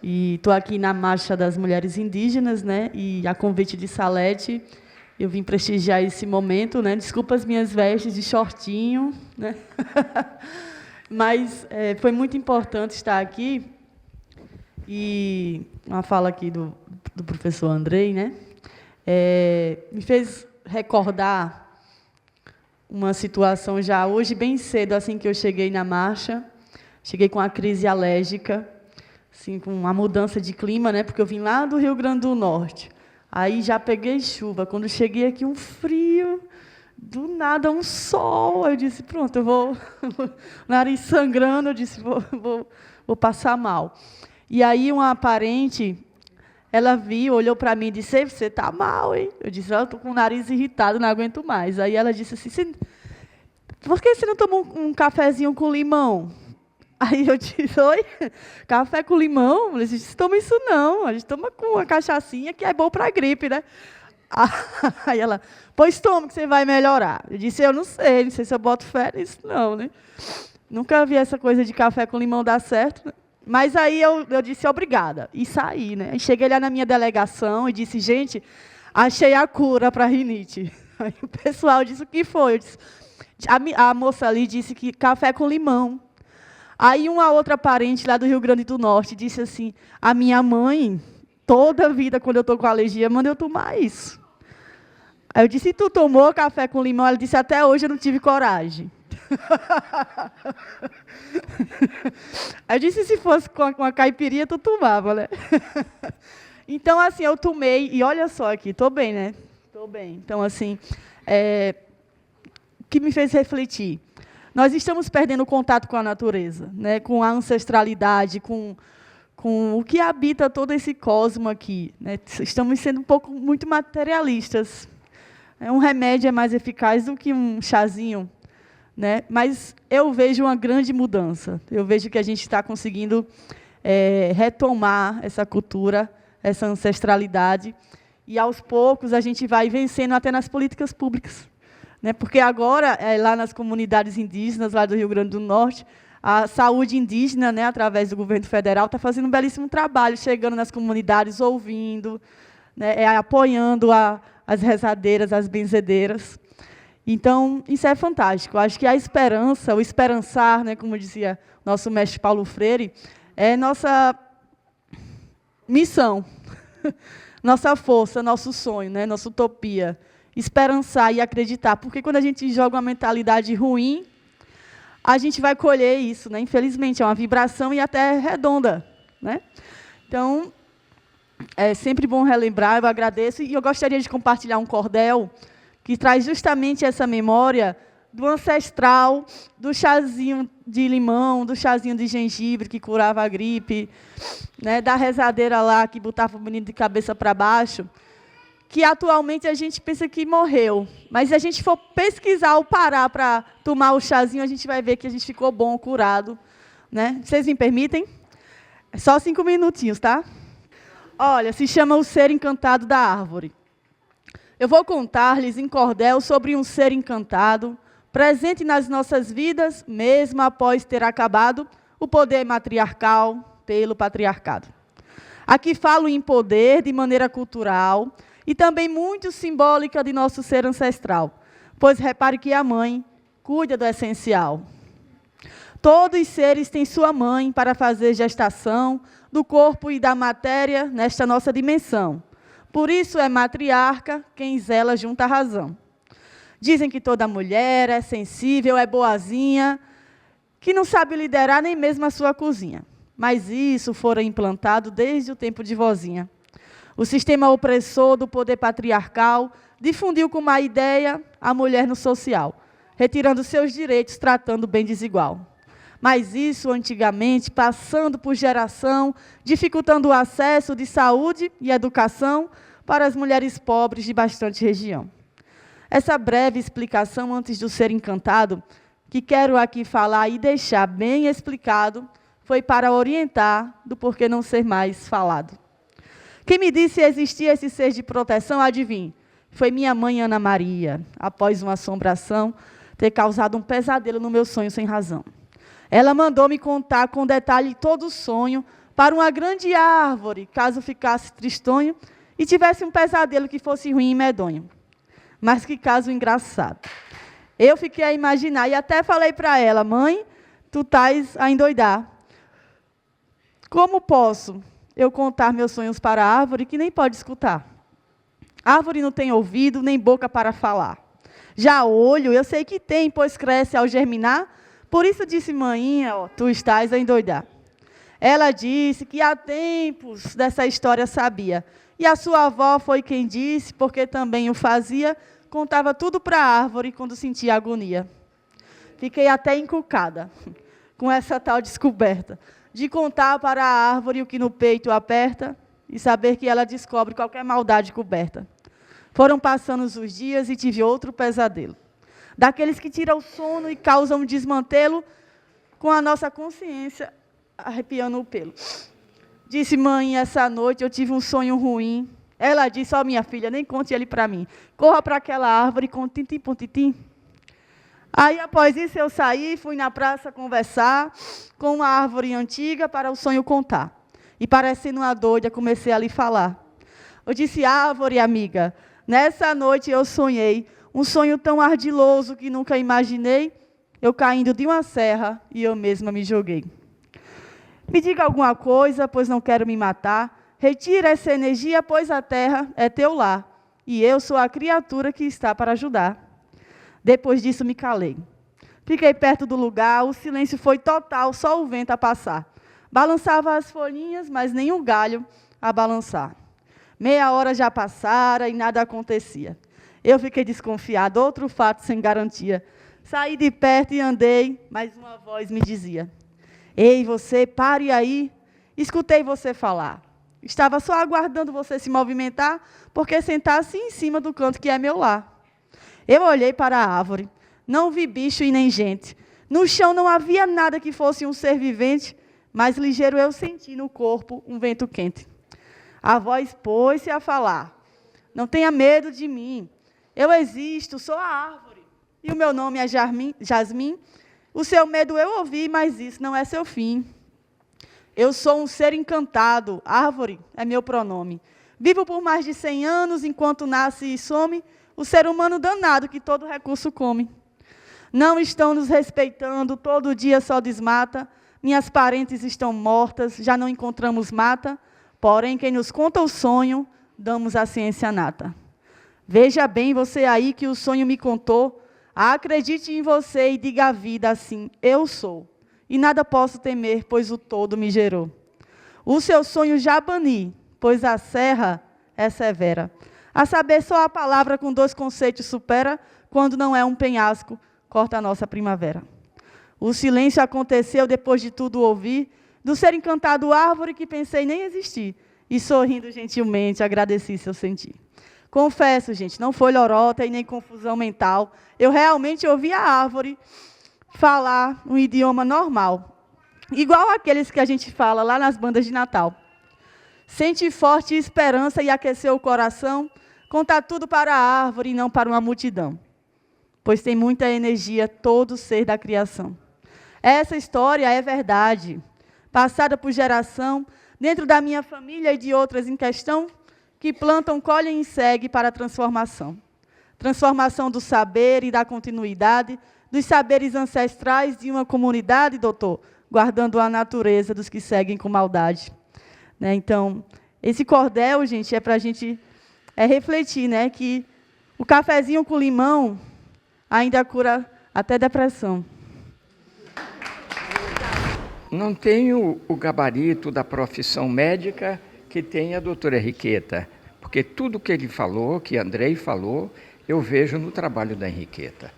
e estou aqui na Marcha das Mulheres Indígenas, né? E a convite de Salete, eu vim prestigiar esse momento, né? Desculpa as minhas vestes de shortinho, né? Mas foi muito importante estar aqui. E uma fala aqui do professor Andrei, né? Me fez recordar uma situação já hoje, bem cedo, assim que eu cheguei na marcha. Cheguei com a crise alérgica, assim, com a mudança de clima, né? Porque eu vim lá do Rio Grande do Norte. Aí já peguei chuva. Quando cheguei aqui, um frio, do nada um sol. Eu disse, pronto, eu vou... nariz sangrando, eu disse, vou passar mal. E aí uma parente, ela viu, olhou para mim e disse, você está mal, hein? Eu disse, eu estou com o nariz irritado, não aguento mais. Aí ela disse assim, por que você não toma um cafezinho com limão? Aí eu disse, oi? Café com limão? Eles disse, toma isso não, a gente toma com uma cachaçinha que é bom para a gripe, né? Aí ela, pois toma que você vai melhorar. Eu disse, eu não sei se eu boto fé nisso não, né? Nunca vi essa coisa de café com limão dar certo, né? Mas aí eu disse, obrigada, e saí, né? E cheguei lá na minha delegação e disse, gente, achei a cura para a rinite. Aí o pessoal disse, o que foi? Eu disse, a moça ali disse que café com limão. Aí uma outra parente lá do Rio Grande do Norte disse assim, a minha mãe, toda a vida, quando eu estou com alergia, manda eu tomar isso. Aí eu disse, e tu tomou café com limão? Ela disse, até hoje eu não tive coragem. Aí eu disse, se fosse com a caipirinha, tu tomava, né? Então, assim, eu tomei, e olha só aqui, estou bem, né? Estou bem. Então, assim, o que me fez refletir? Nós estamos perdendo o contato com a natureza, né? Com a ancestralidade, com o que habita todo esse cosmo aqui, né? Estamos sendo muito materialistas. Um remédio é mais eficaz do que um chazinho, né? Mas eu vejo uma grande mudança. Eu vejo que a gente está conseguindo retomar essa cultura, essa ancestralidade, e, aos poucos, a gente vai vencendo até nas políticas públicas, né? Porque agora, lá nas comunidades indígenas, lá do Rio Grande do Norte, a saúde indígena, né, através do governo federal, está fazendo um belíssimo trabalho, chegando nas comunidades, ouvindo, né, apoiando as rezadeiras, as benzedeiras. Então, isso é fantástico. Eu acho que a esperança, o esperançar, né, como dizia nosso mestre Paulo Freire, é nossa missão, nossa força, nosso sonho, né, nossa utopia. Esperançar e acreditar. Porque quando a gente joga uma mentalidade ruim, a gente vai colher isso, né? Infelizmente, é uma vibração e até redonda, né? Então, é sempre bom relembrar, eu agradeço, e eu gostaria de compartilhar um cordel que traz justamente essa memória do ancestral, do chazinho de limão, do chazinho de gengibre que curava a gripe, né? Da rezadeira lá que botava o menino de cabeça para baixo, que atualmente a gente pensa que morreu. Mas se a gente for pesquisar ou parar para tomar o chazinho, a gente vai ver que a gente ficou bom, curado, né? Vocês me permitem? É só 5 minutinhos, tá? Olha, se chama O Ser Encantado da Árvore. Eu vou contar-lhes em cordel sobre um ser encantado, presente nas nossas vidas, mesmo após ter acabado o poder matriarcal pelo patriarcado. Aqui falo em poder de maneira cultural, e também muito simbólica de nosso ser ancestral, pois repare que a mãe cuida do essencial. Todos os seres têm sua mãe para fazer gestação do corpo e da matéria nesta nossa dimensão. Por isso é matriarca quem zela junto à razão. Dizem que toda mulher é sensível, é boazinha, que não sabe liderar nem mesmo a sua cozinha. Mas isso fora implantado desde o tempo de vozinha. O sistema opressor do poder patriarcal difundiu com má ideia a mulher no social, retirando seus direitos, tratando bem desigual. Mas isso, antigamente, passando por geração, dificultando o acesso de saúde e educação para as mulheres pobres de bastante região. Essa breve explicação antes do Ser Encantado, que quero aqui falar e deixar bem explicado, foi para orientar do porquê não ser mais falado. Quem me disse existia esse ser de proteção, adivinhe, foi minha mãe Ana Maria, após uma assombração, ter causado um pesadelo no meu sonho sem razão. Ela mandou me contar com detalhe todo o sonho para uma grande árvore, caso ficasse tristonho e tivesse um pesadelo que fosse ruim e medonho. Mas que caso engraçado. Eu fiquei a imaginar e até falei para ela, mãe, tu estás a endoidar. Como posso eu contar meus sonhos para a árvore que nem pode escutar? A árvore não tem ouvido, nem boca para falar. Já olho, eu sei que tem, pois cresce ao germinar. Por isso disse, maninha, tu estás a endoidar. Ela disse que há tempos dessa história sabia. E a sua avó foi quem disse, porque também o fazia, contava tudo para a árvore quando sentia agonia. Fiquei até encucada com essa tal descoberta, de contar para a árvore o que no peito aperta e saber que ela descobre qualquer maldade coberta. Foram passando os dias e tive outro pesadelo. Daqueles que tiram o sono e causam um desmantelo com a nossa consciência arrepiando o pelo. Disse, mãe, essa noite eu tive um sonho ruim. Ela disse, ó, minha filha, nem conte ele para mim. Corra para aquela árvore com tintim, pontitim. Aí, após isso, eu saí, fui na praça conversar com uma árvore antiga para o sonho contar. E, parecendo uma doida, comecei a lhe falar. Eu disse, árvore, amiga, nessa noite eu sonhei um sonho tão ardiloso que nunca imaginei, eu caindo de uma serra e eu mesma me joguei. Me diga alguma coisa, pois não quero me matar. Retira essa energia, pois a terra é teu lar. E eu sou a criatura que está para ajudar. Depois disso, me calei. Fiquei perto do lugar, o silêncio foi total, só o vento a passar. Balançava as folhinhas, mas nenhum galho a balançar. Meia hora já passara e nada acontecia. Eu fiquei desconfiada, outro fato sem garantia. Saí de perto e andei, mas uma voz me dizia: ei, você, pare aí. Escutei você falar. Estava só aguardando você se movimentar, porque sentasse em cima do canto que é meu lar. Eu olhei para a árvore. Não vi bicho e nem gente. No chão não havia nada que fosse um ser vivente, mas ligeiro eu senti no corpo um vento quente. A voz pôs-se a falar: não tenha medo de mim. Eu existo, sou a árvore. E o meu nome é Jasmim. O seu medo eu ouvi, mas isso não é seu fim. Eu sou um ser encantado, árvore é meu pronome. Vivo por mais de 100 anos, enquanto nasce e some, o ser humano danado que todo recurso come. Não estão nos respeitando, todo dia só desmata. Minhas parentes estão mortas, já não encontramos mata. Porém, quem nos conta o sonho, damos a ciência nata. Veja bem você aí que o sonho me contou. Acredite em você e diga à vida assim: eu sou. E nada posso temer, pois o todo me gerou. O seu sonho já bani, pois a serra é severa. A saber, só a palavra com 2 conceitos supera, quando não é um penhasco, corta a nossa primavera. O silêncio aconteceu depois de tudo ouvir, do ser encantado árvore que pensei nem existir, e sorrindo gentilmente agradeci seu sentir. Confesso, gente, não foi lorota e nem confusão mental. Eu realmente ouvi a árvore falar um idioma normal, igual aqueles que a gente fala lá nas bandas de Natal. Senti forte esperança e aqueceu o coração, contar tudo para a árvore e não para uma multidão, pois tem muita energia todo ser da criação. Essa história é verdade, passada por geração, dentro da minha família e de outras em questão, que plantam, colhem e seguem para a transformação. Transformação do saber e da continuidade, dos saberes ancestrais de uma comunidade, doutor, guardando a natureza dos que seguem com maldade. Né? Então, esse cordel, gente, é para a gente refletir, né, que o cafezinho com limão ainda cura até depressão. Não tenho o gabarito da profissão médica que tem a doutora Henriqueta, porque tudo que ele falou, que Andrei falou, eu vejo no trabalho da Henriqueta.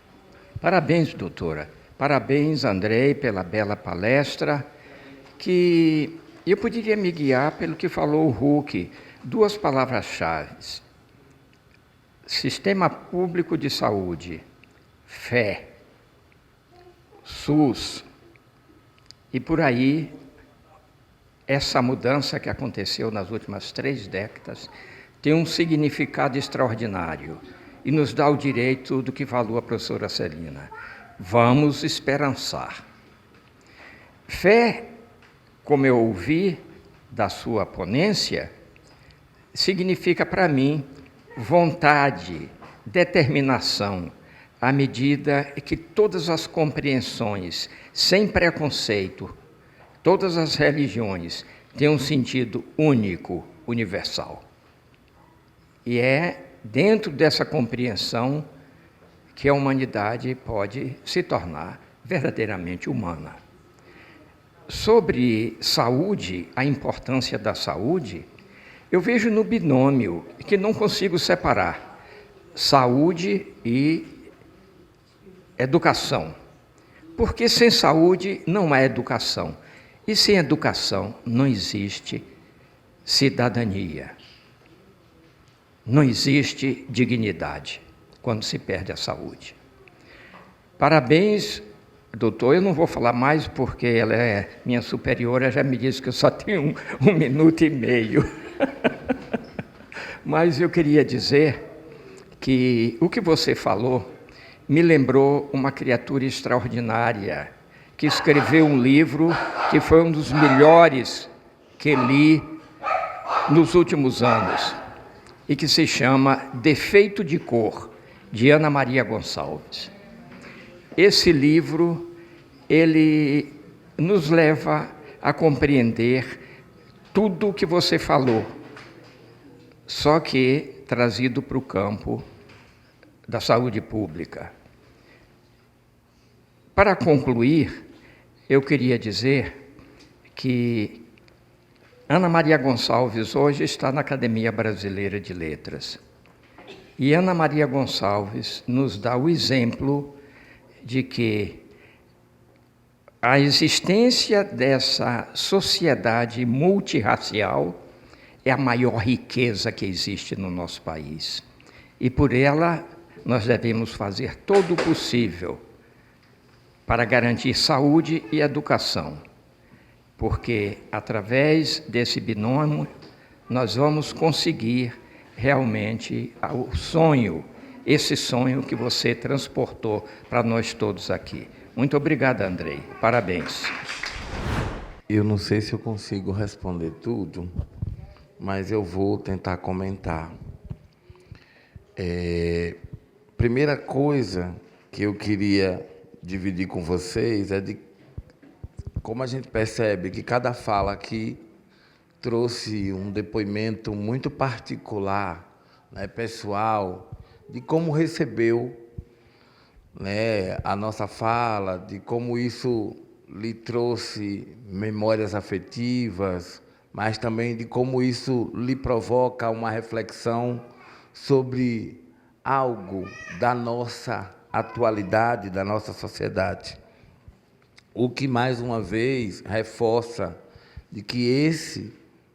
Parabéns, doutora. Parabéns, Andrei, pela bela palestra, que eu poderia me guiar pelo que falou o Huck, 2 palavras-chave: sistema público de saúde, fé, SUS, e por aí, essa mudança que aconteceu nas últimas 3 décadas tem um significado extraordinário e nos dá o direito do que falou a professora Celina. Vamos esperançar. Fé, como eu ouvi da sua ponência, significa para mim vontade, determinação, à medida que todas as compreensões, sem preconceito, todas as religiões têm um sentido único, universal. E é dentro dessa compreensão que a humanidade pode se tornar verdadeiramente humana. Sobre saúde, a importância da saúde, eu vejo no binômio que não consigo separar: saúde e educação. Porque sem saúde não há educação. E sem educação não existe cidadania. Não existe dignidade quando se perde a saúde. Parabéns, doutor. Eu não vou falar mais porque ela é minha superiora, já me disse que eu só tenho 1 minuto e meio. Mas eu queria dizer que o que você falou me lembrou uma criatura extraordinária que escreveu um livro que foi um dos melhores que li nos últimos anos e que se chama Defeito de Cor, de Ana Maria Gonçalves. Esse livro, ele nos leva a compreender tudo o que você falou, só que trazido para o campo da saúde pública. Para concluir, eu queria dizer que Ana Maria Gonçalves hoje está na Academia Brasileira de Letras. E Ana Maria Gonçalves nos dá o exemplo de que a existência dessa sociedade multirracial é a maior riqueza que existe no nosso país. E por ela nós devemos fazer todo o possível para garantir saúde e educação, porque através desse binômio nós vamos conseguir realmente o sonho, esse sonho que você transportou para nós todos aqui. Muito obrigado, Andrei. Parabéns. Eu não sei se eu consigo responder tudo, mas eu vou tentar comentar. Primeira coisa que eu queria dividir com vocês é de como a gente percebe que cada fala aqui trouxe um depoimento muito particular, né, pessoal, de como recebeu, né, a nossa fala, de como isso lhe trouxe memórias afetivas, mas também de como isso lhe provoca uma reflexão sobre algo da nossa atualidade, da nossa sociedade. O que, mais uma vez, reforça de que esse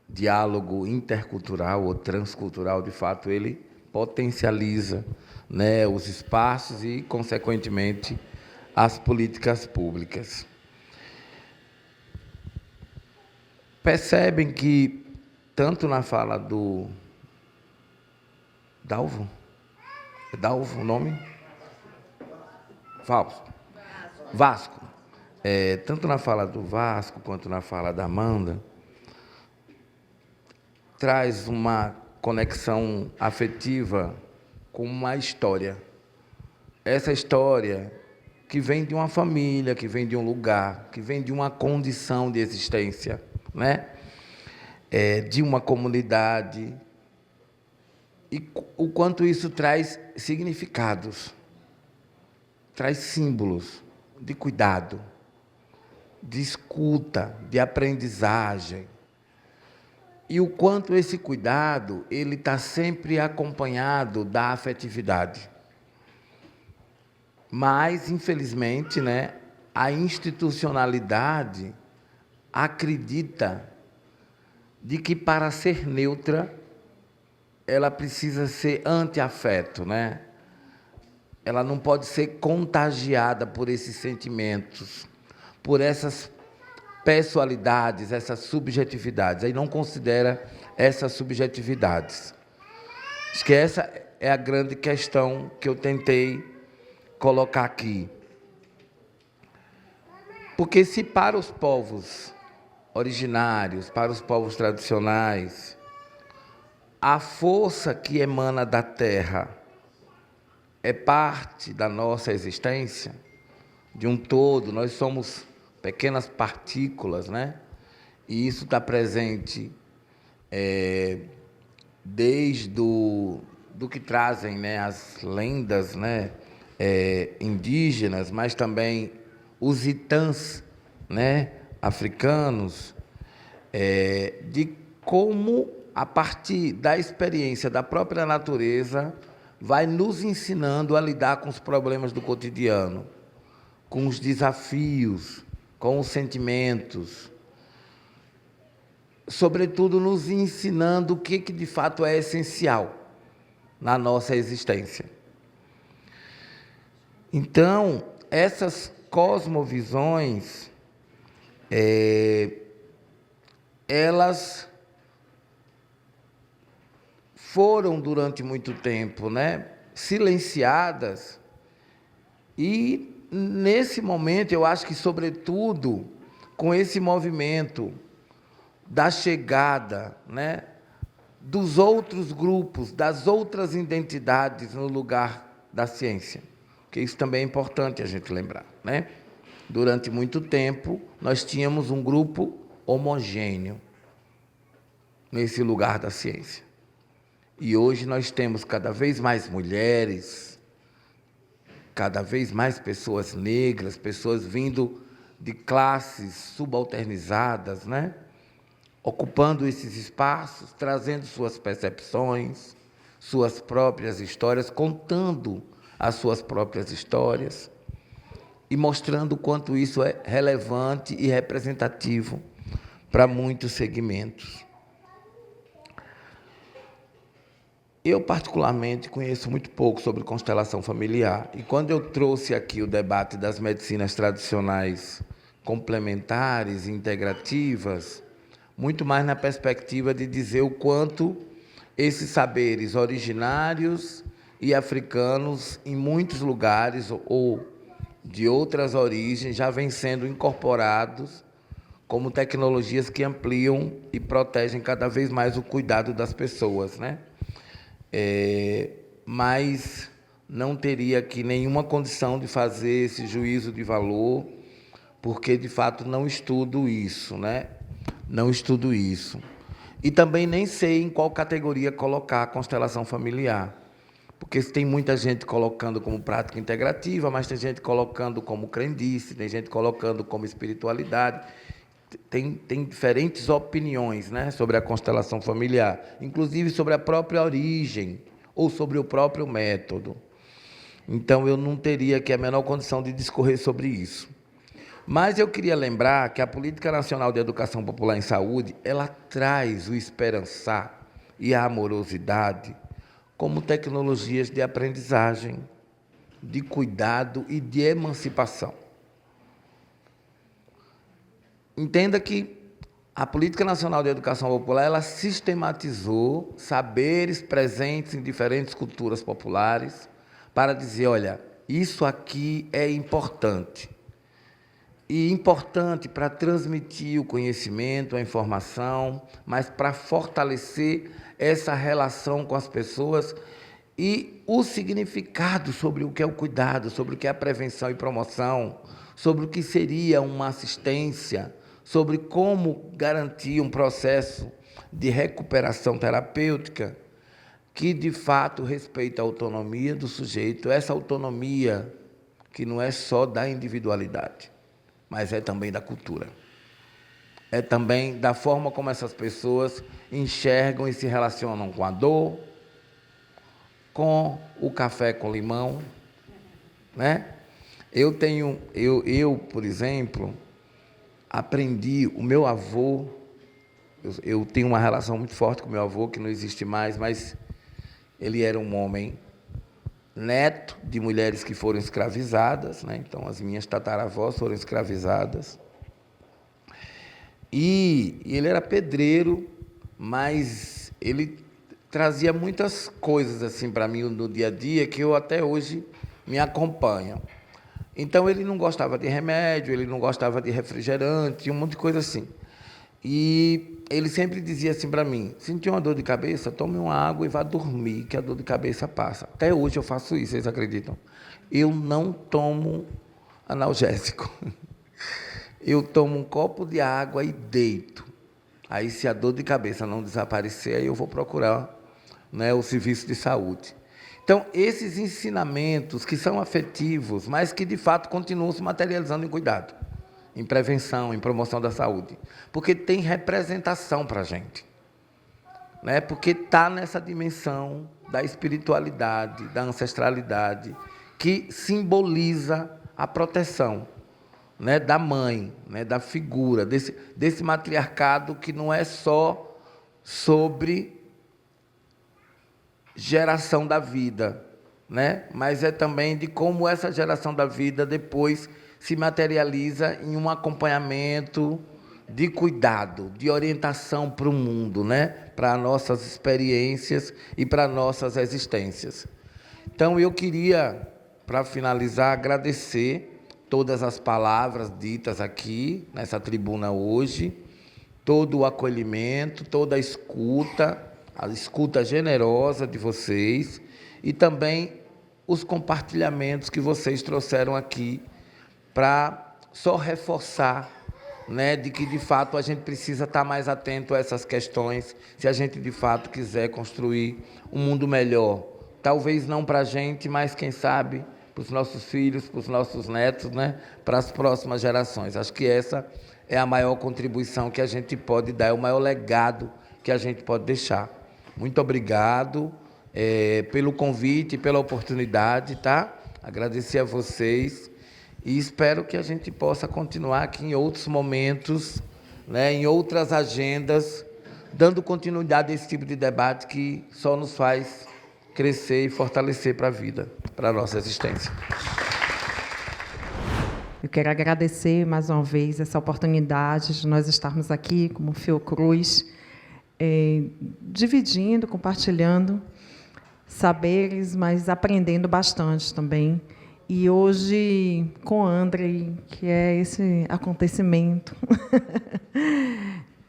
diálogo intercultural ou transcultural, de fato, ele potencializa, né, os espaços e, consequentemente, as políticas públicas. Percebem que, tanto na fala do Dalvo, é Dalvo o nome? Vasco. Tanto na fala do Vasco quanto na fala da Amanda, traz uma conexão afetiva com uma história. Essa história que vem de uma família, que vem de um lugar, que vem de uma condição de existência, né? De uma comunidade, e o quanto isso traz significados, traz símbolos de cuidado, de escuta, de aprendizagem, e o quanto esse cuidado ele está sempre acompanhado da afetividade. Mas, infelizmente, né, a institucionalidade acredita de que, para ser neutra, ela precisa ser anti-afeto, né? Ela não pode ser contagiada por esses sentimentos, por essas pessoalidades, essas subjetividades. Aí não considera essas subjetividades. Acho que essa é a grande questão que eu tentei colocar aqui. Porque se para os povos originários, para os povos tradicionais, a força que emana da terra é parte da nossa existência, de um todo, nós somos pequenas partículas, né? E isso está presente desde do que trazem, né, as lendas, né, indígenas, mas também os itãs, né, africanos, de como, a partir da experiência da própria natureza, vai nos ensinando a lidar com os problemas do cotidiano, com os desafios, com os sentimentos, sobretudo nos ensinando o que de fato é essencial na nossa existência. Então, essas cosmovisões, elas foram, durante muito tempo, né, silenciadas, e, nesse momento, eu acho que, sobretudo, com esse movimento da chegada, né, dos outros grupos, das outras identidades no lugar da ciência, porque isso também é importante a gente lembrar, né? Durante muito tempo, nós tínhamos um grupo homogêneo nesse lugar da ciência. E hoje nós temos cada vez mais mulheres, cada vez mais pessoas negras, pessoas vindo de classes subalternizadas, né? ocupando esses espaços, trazendo suas percepções, suas próprias histórias, contando as suas próprias histórias e mostrando o quanto isso é relevante e representativo para muitos segmentos. Eu, particularmente, conheço muito pouco sobre constelação familiar. E quando eu trouxe aqui o debate das medicinas tradicionais complementares e integrativas, muito mais na perspectiva de dizer o quanto esses saberes originários e africanos, em muitos lugares ou de outras origens, já vêm sendo incorporados como tecnologias que ampliam e protegem cada vez mais o cuidado das pessoas, né? Mas não teria aqui nenhuma condição de fazer esse juízo de valor, porque, de fato, não estudo isso, né? Não estudo isso. E também nem sei em qual categoria colocar a constelação familiar, porque tem muita gente colocando como prática integrativa, mas tem gente colocando como crendice, tem gente colocando como espiritualidade. Tem diferentes opiniões, né, sobre a constelação familiar, inclusive sobre a própria origem ou sobre o próprio método. Então, eu não teria aqui a menor condição de discorrer sobre isso. Mas eu queria lembrar que a Política Nacional de Educação Popular em Saúde, ela traz o esperançar e a amorosidade como tecnologias de aprendizagem, de cuidado e de emancipação. Entenda que a Política Nacional de Educação Popular, ela sistematizou saberes presentes em diferentes culturas populares para dizer, olha, isso aqui é importante. E importante para transmitir o conhecimento, a informação, mas para fortalecer essa relação com as pessoas e o significado sobre o que é o cuidado, sobre o que é a prevenção e promoção, sobre o que seria uma assistência, sobre como garantir um processo de recuperação terapêutica que, de fato, respeita a autonomia do sujeito, essa autonomia que não é só da individualidade, mas é também da cultura. É também da forma como essas pessoas enxergam e se relacionam com a dor, com o café com limão, né? Eu, por exemplo, aprendi, o meu avô, eu tenho uma relação muito forte com o meu avô, que não existe mais, mas ele era um homem neto de mulheres que foram escravizadas, né? Então, as minhas tataravós foram escravizadas. E ele era pedreiro, mas ele trazia muitas coisas assim para mim no dia a dia que eu até hoje me acompanham. Então, ele não gostava de remédio, ele não gostava de refrigerante, um monte de coisa assim. E ele sempre dizia assim para mim, sentiu uma dor de cabeça, tome uma água e vá dormir, que a dor de cabeça passa. Até hoje eu faço isso, vocês acreditam? Eu não tomo analgésico. Eu tomo um copo de água e deito. Aí, se a dor de cabeça não desaparecer, aí eu vou procurar, né, o serviço de saúde. Então, esses ensinamentos que são afetivos, mas que, de fato, continuam se materializando em cuidado, em prevenção, em promoção da saúde, porque tem representação para a gente, né? Porque está nessa dimensão da espiritualidade, da ancestralidade, que simboliza a proteção, né, da mãe, né, da figura, desse matriarcado que não é só sobre geração da vida, né, mas é também de como essa geração da vida depois se materializa em um acompanhamento de cuidado, de orientação para o mundo, né? Para nossas experiências e para nossas existências. Então, eu queria, para finalizar, agradecer todas as palavras ditas aqui, nessa tribuna hoje, todo o acolhimento, toda a escuta generosa de vocês e também os compartilhamentos que vocês trouxeram aqui, para só reforçar, né, de que, de fato, a gente precisa estar mais atento a essas questões, se a gente, de fato, quiser construir um mundo melhor. Talvez não para a gente, mas, quem sabe, para os nossos filhos, para os nossos netos, né, para as próximas gerações. Acho que essa é a maior contribuição que a gente pode dar, é o maior legado que a gente pode deixar. Muito obrigado pelo convite, pela oportunidade, tá? Agradecer a vocês e espero que a gente possa continuar aqui em outros momentos, né, em outras agendas, dando continuidade a esse tipo de debate que só nos faz crescer e fortalecer para a vida, para a nossa existência. Eu quero agradecer mais uma vez essa oportunidade de nós estarmos aqui como Fiocruz, dividindo, compartilhando saberes, mas aprendendo bastante também. E hoje com Andrei, que é esse acontecimento,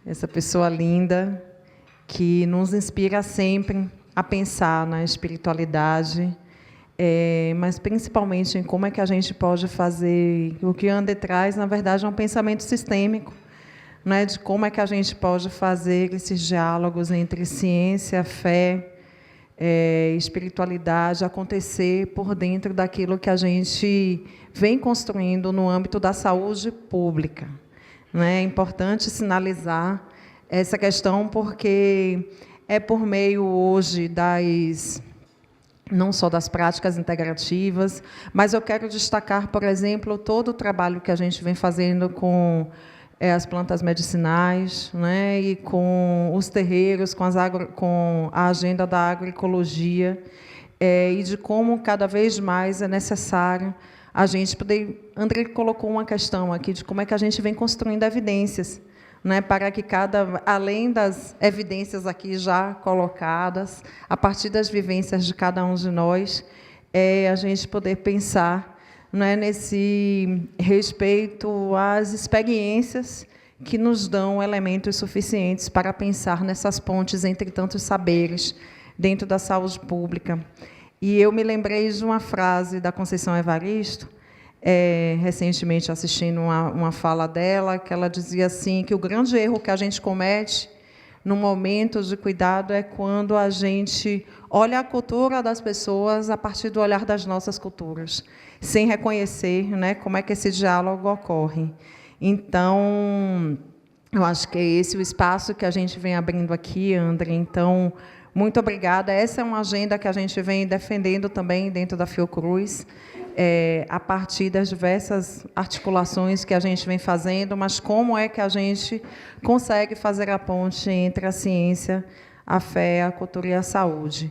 essa pessoa linda que nos inspira sempre a pensar na espiritualidade, mas principalmente em como é que a gente pode fazer. O que Andrei traz, na verdade, é um pensamento sistêmico, né, de como é que a gente pode fazer esses diálogos entre ciência, fé, espiritualidade acontecer por dentro daquilo que a gente vem construindo no âmbito da saúde pública. Né? É importante sinalizar essa questão porque é por meio hoje não só das práticas integrativas, mas eu quero destacar, por exemplo, todo o trabalho que a gente vem fazendo com as plantas medicinais, né, e com os terreiros, com a agenda da agroecologia, e de como cada vez mais é necessário a gente poder... Andrei colocou uma questão aqui de como é que a gente vem construindo evidências, né, para que além das evidências aqui já colocadas, a partir das vivências de cada um de nós, a gente poder pensar, né, nesse respeito às experiências que nos dão elementos suficientes para pensar nessas pontes entre tantos saberes dentro da saúde pública. E eu me lembrei de uma frase da Conceição Evaristo, recentemente assistindo uma fala dela, que ela dizia assim, que o grande erro que a gente comete no momento de cuidado é quando a gente olha a cultura das pessoas a partir do olhar das nossas culturas, sem reconhecer, né, como é que esse diálogo ocorre. Então, eu acho que é esse o espaço que a gente vem abrindo aqui, André. Então, muito obrigada. Essa é uma agenda que a gente vem defendendo também dentro da Fiocruz, a partir das diversas articulações que a gente vem fazendo, mas como é que a gente consegue fazer a ponte entre a ciência, a fé, a cultura e a saúde.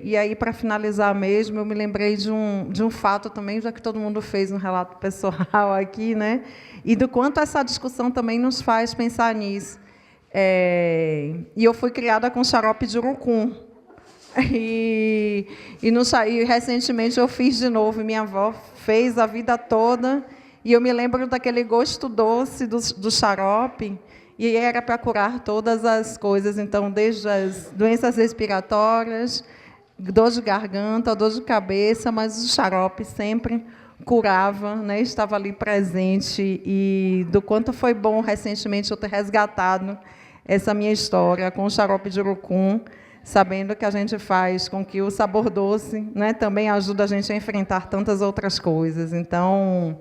E aí, para finalizar mesmo, eu me lembrei de um fato também, já que todo mundo fez um relato pessoal aqui, né? E do quanto essa discussão também nos faz pensar nisso. E eu fui criada com xarope de urucum. E recentemente eu fiz de novo, minha avó fez a vida toda, e eu me lembro daquele gosto doce do xarope, e era para curar todas as coisas, então, desde as doenças respiratórias, dor de garganta, dor de cabeça, mas o xarope sempre curava, né? Estava ali presente, e do quanto foi bom recentemente eu ter resgatado essa minha história com o xarope de urucum, sabendo que a gente faz com que o sabor doce, né, também ajuda a gente a enfrentar tantas outras coisas. Então,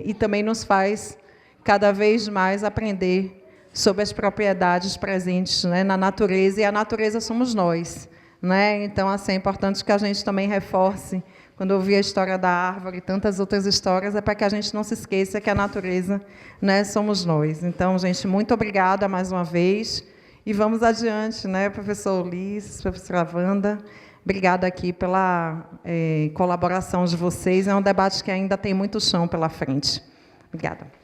e também nos faz cada vez mais aprender sobre as propriedades presentes, né, na natureza, e a natureza somos nós. Né? Então, assim, é importante que a gente também reforce, quando eu vi a história da árvore e tantas outras histórias, é para que a gente não se esqueça que a natureza, né, somos nós. Então, gente, muito obrigada mais uma vez. E vamos adiante, né, professor Ulisses, professora Wanda. Obrigada aqui pela colaboração de vocês. É um debate que ainda tem muito chão pela frente. Obrigada.